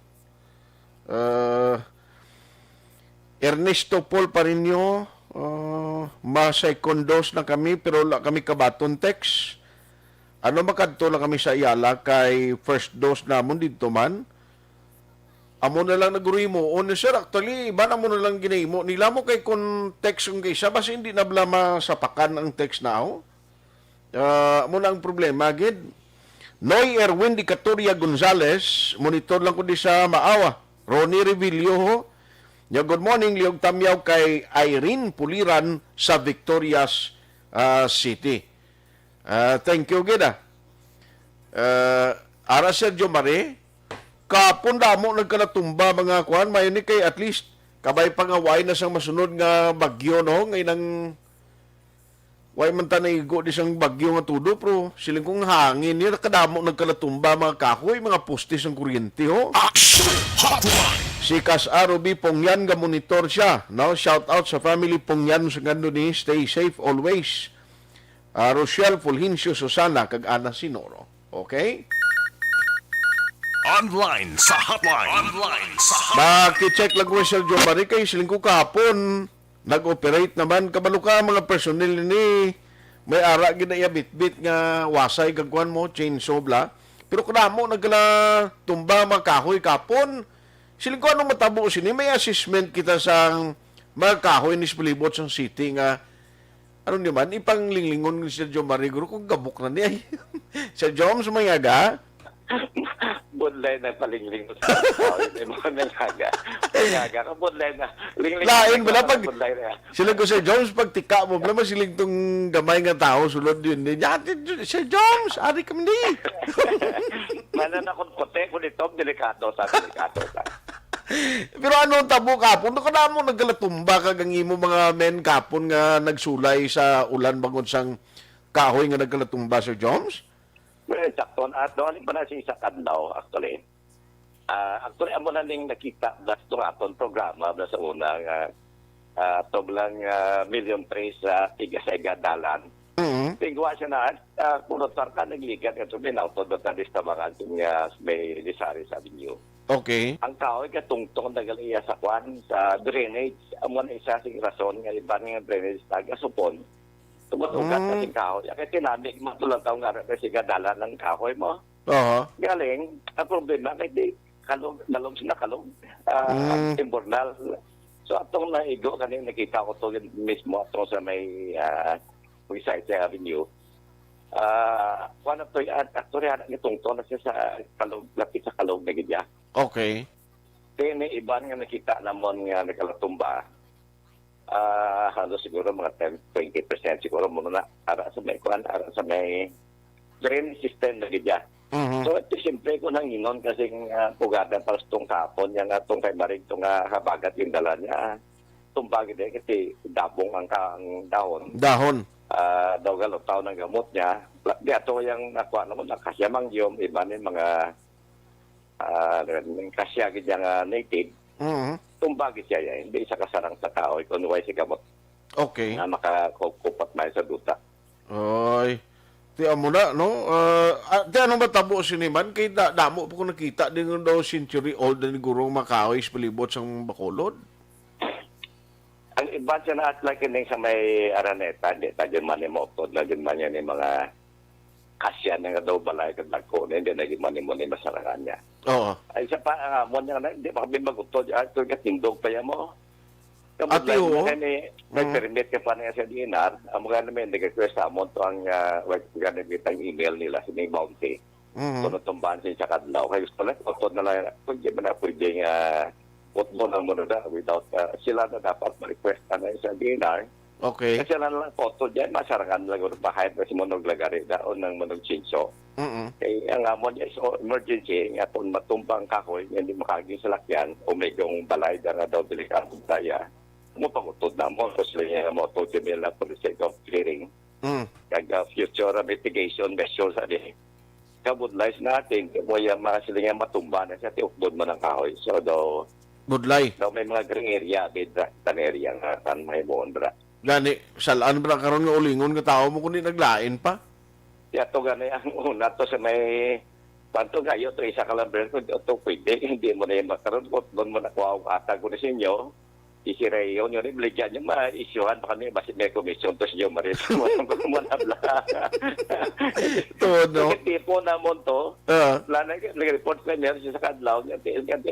Ernesto Paul Parino, ma-second dose na kami pero wala kami kabaton text. Ano makadto lang kami sa Iyala kay first dose namon dito man. Amo na lang naguri mo. O sir, actually, iba na mo na lang ginahimo. Nila mo kay kung text yung kaysa, basta hindi na blama sapakan ang text na ako. Amo na ang problema, gid. Noy Erwin Di Catoria Gonzales, monitor lang ko di sa Maawa. Ronnie Revillo, ho. Good morning, Liog Tamyaw kay Irene Puliran sa Victorias City. Thank you, gid. Ara Sergio Mare, kapon damo nagkanatumba mga kuan, may ni kay at least kabay pangaway na sang masunod nga bagyo, no, ngay nang way man tanaygo di sang bagyo nga tudo, pero siling kong hangin ni kadamo nagkanatumba mga kahoy, mga postes ng kuryente, ho.
Aksyon Hotline.
Si Kas Arobi Pongyan ga monitor siya, no, shout out sa family Pongyan sa gando ni, stay safe always. Rochelle Fulgencio Susana kag Ana Sinoro. Okay?
Online sa hotline.
Maki-check lang ko Sir Joe Marie kay siling ko kahapon. Nag-operate naman kabalo ka mga personnel ni. May ara gid na bit-bit nga wasay gagwan mo chainsaw bla. Pero kada mo nagla tumba mga kahoy kapon. Siling ko anong matabo sini may assessment kita sang mga kahoy ni Spilibot sang city nga ano naman ipanglinglingon ni Sir Joe Marie guro kung gabok na niya. Sir Joe, sumayaga.
Budlay na palingling sa tao. Hindi mo nangaga. Nangaga ka, budlay na. Lingling
Lain ba na pag
budlay na.
sila ko Sir Jones, pag tika mo, bala masiling tong gamay nga tao, sulod yun. Sir Jones, ari kami di.
Mana na kung kote, kung ito, delikado sa.
Pero ano ang tabo kapon? Doon ka na mo nagkalatumba kagangi mo mga men kapon nga nagsulay sa ulan bangon sang kahoy nga nagkalatumba, Sir Jones?
Well, sakto. At doon pa na siya isa kadlaw, actually. Actually, amo na ning nakita dasto aton programa na sa unang toblang million praise sa tiga-sega dalan. Tingwa siya na, punot sarka, nagligat at sabihin, autodot na listabangan niya may Lisari sa Avenue.
Okay.
Ang kahoy katungtong nagaliya sa kwan, sa drainage. Amo na isa sing rason nga iba nga drainage taga-supon. Tumutugat na sing kahoy. Kaya tinamig, matulang taong nga rin siya dala ng kahoy mo. Galing, ang problema, kaya di, nalong sila kalong, timbornal. So, atong naigo, kanina nakita ko to mismo atong sa may Westside Avenue. One of the actually, itong na siya sa kalong, lapit sa kalong na gidya.
Okay.
Kaya may iba nga nakita namon nga nakalatumba. Halos siguro mga 10-20% siguro muna na ara sa may drainage system na gidya. So, ito siyempre ko nang inon kasi pugada para sa itong kapon, yung itong kay Marig, itong habagat yung dala niya. Tumbagi din kasi dabong ang dahon.
Dahon.
Daw galop tao ng gamot niya. Di ato yung nakuha naman, nakasyamang yung iba ng mga kasyagid yung native. Tumbagi siya yan. Hindi isa kasarang sa tao. Ikunuway si gamot.
Okay.
Na makakupat may sa duta.
Ay. Tiyan mo na, no? Tiyan ba tabo siniman? Kay damo po ko nakita din daw century old na nigurong makahoy sa palibot sa Bacolod.
Ang iba siya na at like sa may Araneta, hindi tayo man yung mokod, lagyan man yan yung mga kasya na nga daw balay kag nagko, hindi naging man mo ni masarangan niya.
Oo.
Ay isa pa, mo niya na, hindi makabi magutod, ito ka tindog pa yan mo.
Ati oo.
Nag-permit ka pa niya sa dinar, ang mga namin, nag-request amon to ang ganit ang email nila, sa may bounty. Kung tumbahan siya sa kadlaw, kaya gusto lang, utod na lang, kung di ba na pwede mo na muna na without sila na dapat ma-request na sa dinar.
Okay.
Kasi lang photo dyan, masarangan lang yung bahay kasi monog lagari daon ng monog chinso. Kaya ang amon niya is emergency, nga kung matumbang kahoy, hindi makaging sa lakyan, o may yung balay na daw delikatong daya, mupagutod na mo, kasi lang mo, 20 mil na for the sake of clearing. Kaya future mitigation measures adi. Kabudlays natin, kung yung mga sila nga matumba na siya, tiukbod mo ng kahoy. So daw,
Budlay.
daw may mga green area, bidra, tan area nga, tan may buondra.
Gani, salaan ba karon nga ulingon nga tao mo kundi naglain pa?
Kaya ito gani ang una to sa may panto gayo to isa kalaber ko ito pwede hindi mo na yung makaroon ko doon mo nakuha ko atag ko na sa inyo isiray yun yun ibigyan nyo ma-issuehan pa kami basta may commission to sa inyo marin mo na bla
ito no
tipo na mo to nag-report ka niya sa kadlaw niya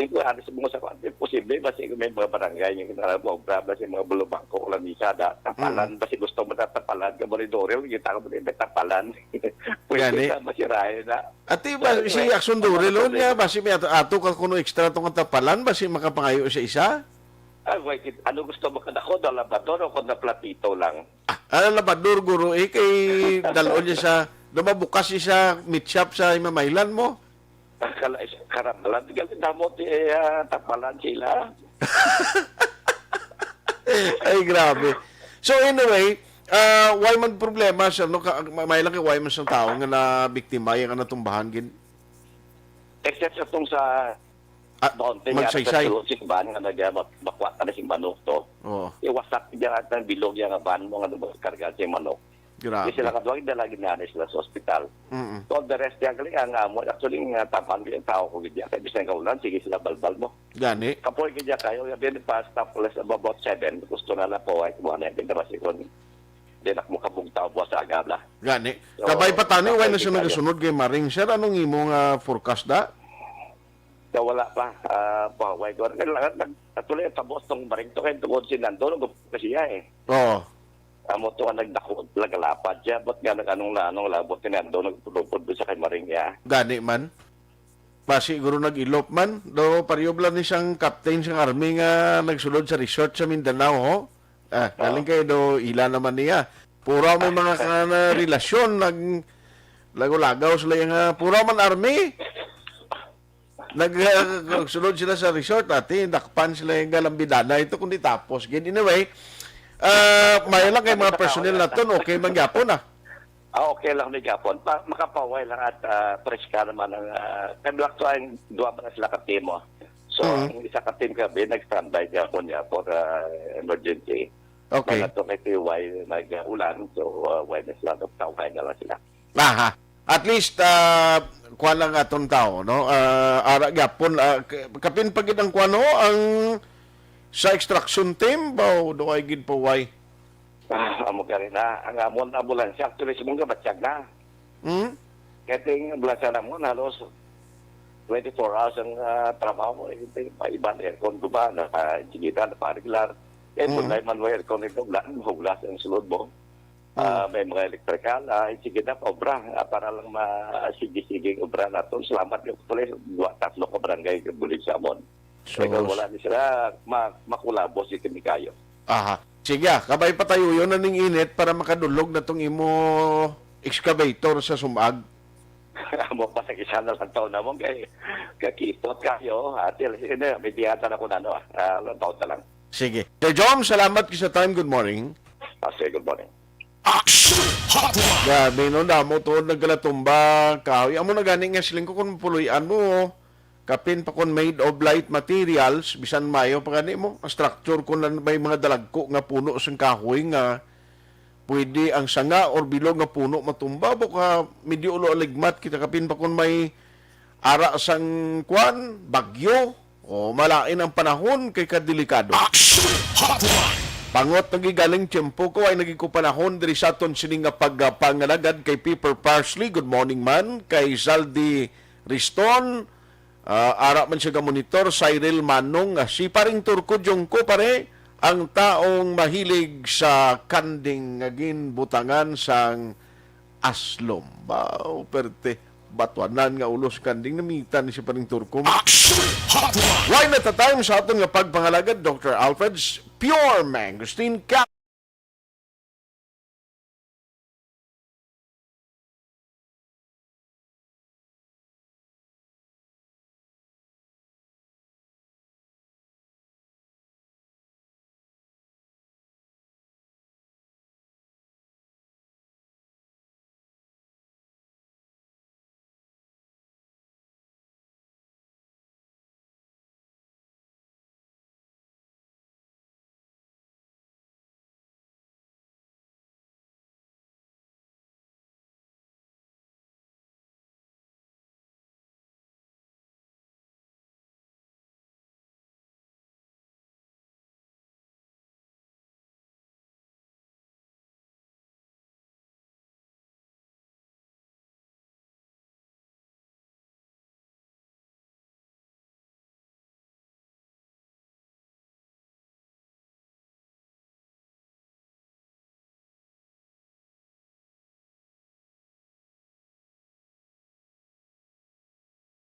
ko ano sa mga sa kwante posible basta may mga barangay yung kinarap mo basta yung mga bulubangko o lamisada tapalan basta gusto mo na tapalan ka mo rin doril kita ka mo rin tapalan pwede ka masirahin na
ati ba si Aksyon doril niya basta may ato ka kuno extra itong tapalan basta makapangayo sa isa.
Ano gusto mo kadako? Labador o kung na platito lang?
Labador, guro. Kay dalon niya sa, mabukas niya sa meat shop sa imamaylan mo.
Karamalan. Galing damot tapalan sila.
Ay, grabe. So, anyway, why man problema sa, may lang kay why man sa tao nga na biktima, yung natumbahan gin?
Except sa itong sa
magsaysay.
Ban nga nagbakwat na sing manok to. Iwasak niya at ng bilog yung ban mo nga karga si manok.
Grabe.
Kasi sila kadwag na lagi na sila sa hospital. So the rest yung galing ang amo. Actually nga tapan yung tao ko gidya. Kaya bisa nga ulan, sige sila balbal mo.
Gani.
Kapoy gidya kayo, yung pa stop less about 7. Gusto na lang po ay kumuha na yung pinabasi ko. Di na mo kabugtaw buwas sa agabla.
Gani. Kabay pa tani, why na siya nagasunod kay Maring Sir? Anong imong forecast da?
Wala pa. Paway ko. Natuloy ang tabos ng Maring to kayo tungkol si Nando. Nagpapag siya eh.
Oo.
Amo to ang nagdako, lagalapad siya. Ba't nga nag-anong labot ni Nando, nagpulupod sa kay Maring niya.
Gani man? Siguro nag-ilop man. Do pariyoblan ni siyang captain siyang army nga nagsulod sa resort sa Mindanao, ho? Galing kayo do ila naman niya. Pura may mga relasyon, lagaw-lagaw sila yung pura man army. Nagsulod sila sa resort, nakpan sila yung galambidana. Ito kundi tapos. Anyway, may lang kay mga personnel na to, okay man gyapon
Okay lang ni Japon. Makapaway lang at preska naman ang kabilak to ang duwa na sila ka-team mo. So, ang isa ka-team kabi, nag-standby Japon niya for emergency.
Okay.
Mga to may tiway, nag-ulan. So, why na sila, nagtaway na lang sila.
At least, kuha lang atong tao, no? Ara Japon, kapin pagid ang kuha, no? Ang sa extraction team, do ay gid po why?
Amo ka rin na. Ang amon ambulansya, actually, simong kabatsyag na. Kaya ting ambulansya na mo, halos 24 hours ang trabaho mo. Iba na aircon ko ba, nakajigita, napariglar. Kaya kung na man mo aircon ito, huglas ang sulod mo. May mga electrical, sigita pa obra, para lang masigi-siging obra na ito. Salamat yung tuloy, 2-3 ka barangay bulig sa amon. Kaya wala ni sila makulabo si Timikayo.
Sige, kabay pa tayo yun na ning init para makadulog na tong imo excavator sa sumag.
Mo pa sa isa na lang taon na mo kay kakipot kayo. May diyata na ko na lang taon na lang.
Sige. Sir John, salamat sa time. Good morning.
Sige, good morning.
Aksyon Hotline!
Gabi no, damo to nagkalatumba kahoy. Amo na gani nga siling ko kung puluyan mo. Kapin pa kon made of light materials, bisan mayo pa gani mo. Ang structure kun may mga dalagko nga puno sang kahoy nga pwede ang sanga or bilog nga puno matumba ka medyo ulo aligmat kita kapin pa kon may ara sang kwan, bagyo o malain ang panahon kay kadelikado.
Aksyon Hotline!
Pangot nagigaling tiyempo ko ay naging ko panahon diri sa aton sining nga pagpangalagad kay Pepper Parsley. Good morning man kay Zaldi Riston. Ara man siya monitor Cyril Manong, si paring Turko Jongko pare ang taong mahilig sa kanding ngagin butangan sang aslom. Perte batuanan nga ulos kanding namitan si paring Turko. Why not the time sa aton nga pagpangalagad Dr. Alfred's Pure Mangosteen Cap.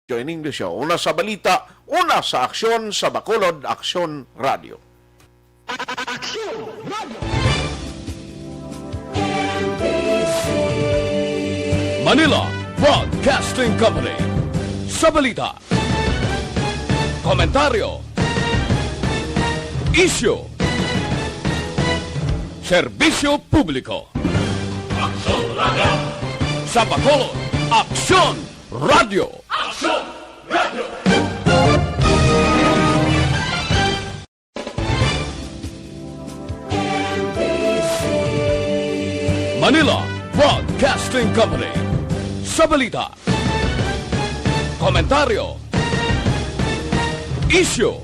Joining the show. Una sa balita, una sa aksyon sa Bacolod Aksyon Radio.
Aksyon Radio! Manila Broadcasting Company. Sa balita, komentaryo, issue, serbisyo publiko. Aksyon Radio! Sa Bacolod Aksyon Radio! Aksyon Radio! Manila Broadcasting Company. Sa balita, komentaryo, issue,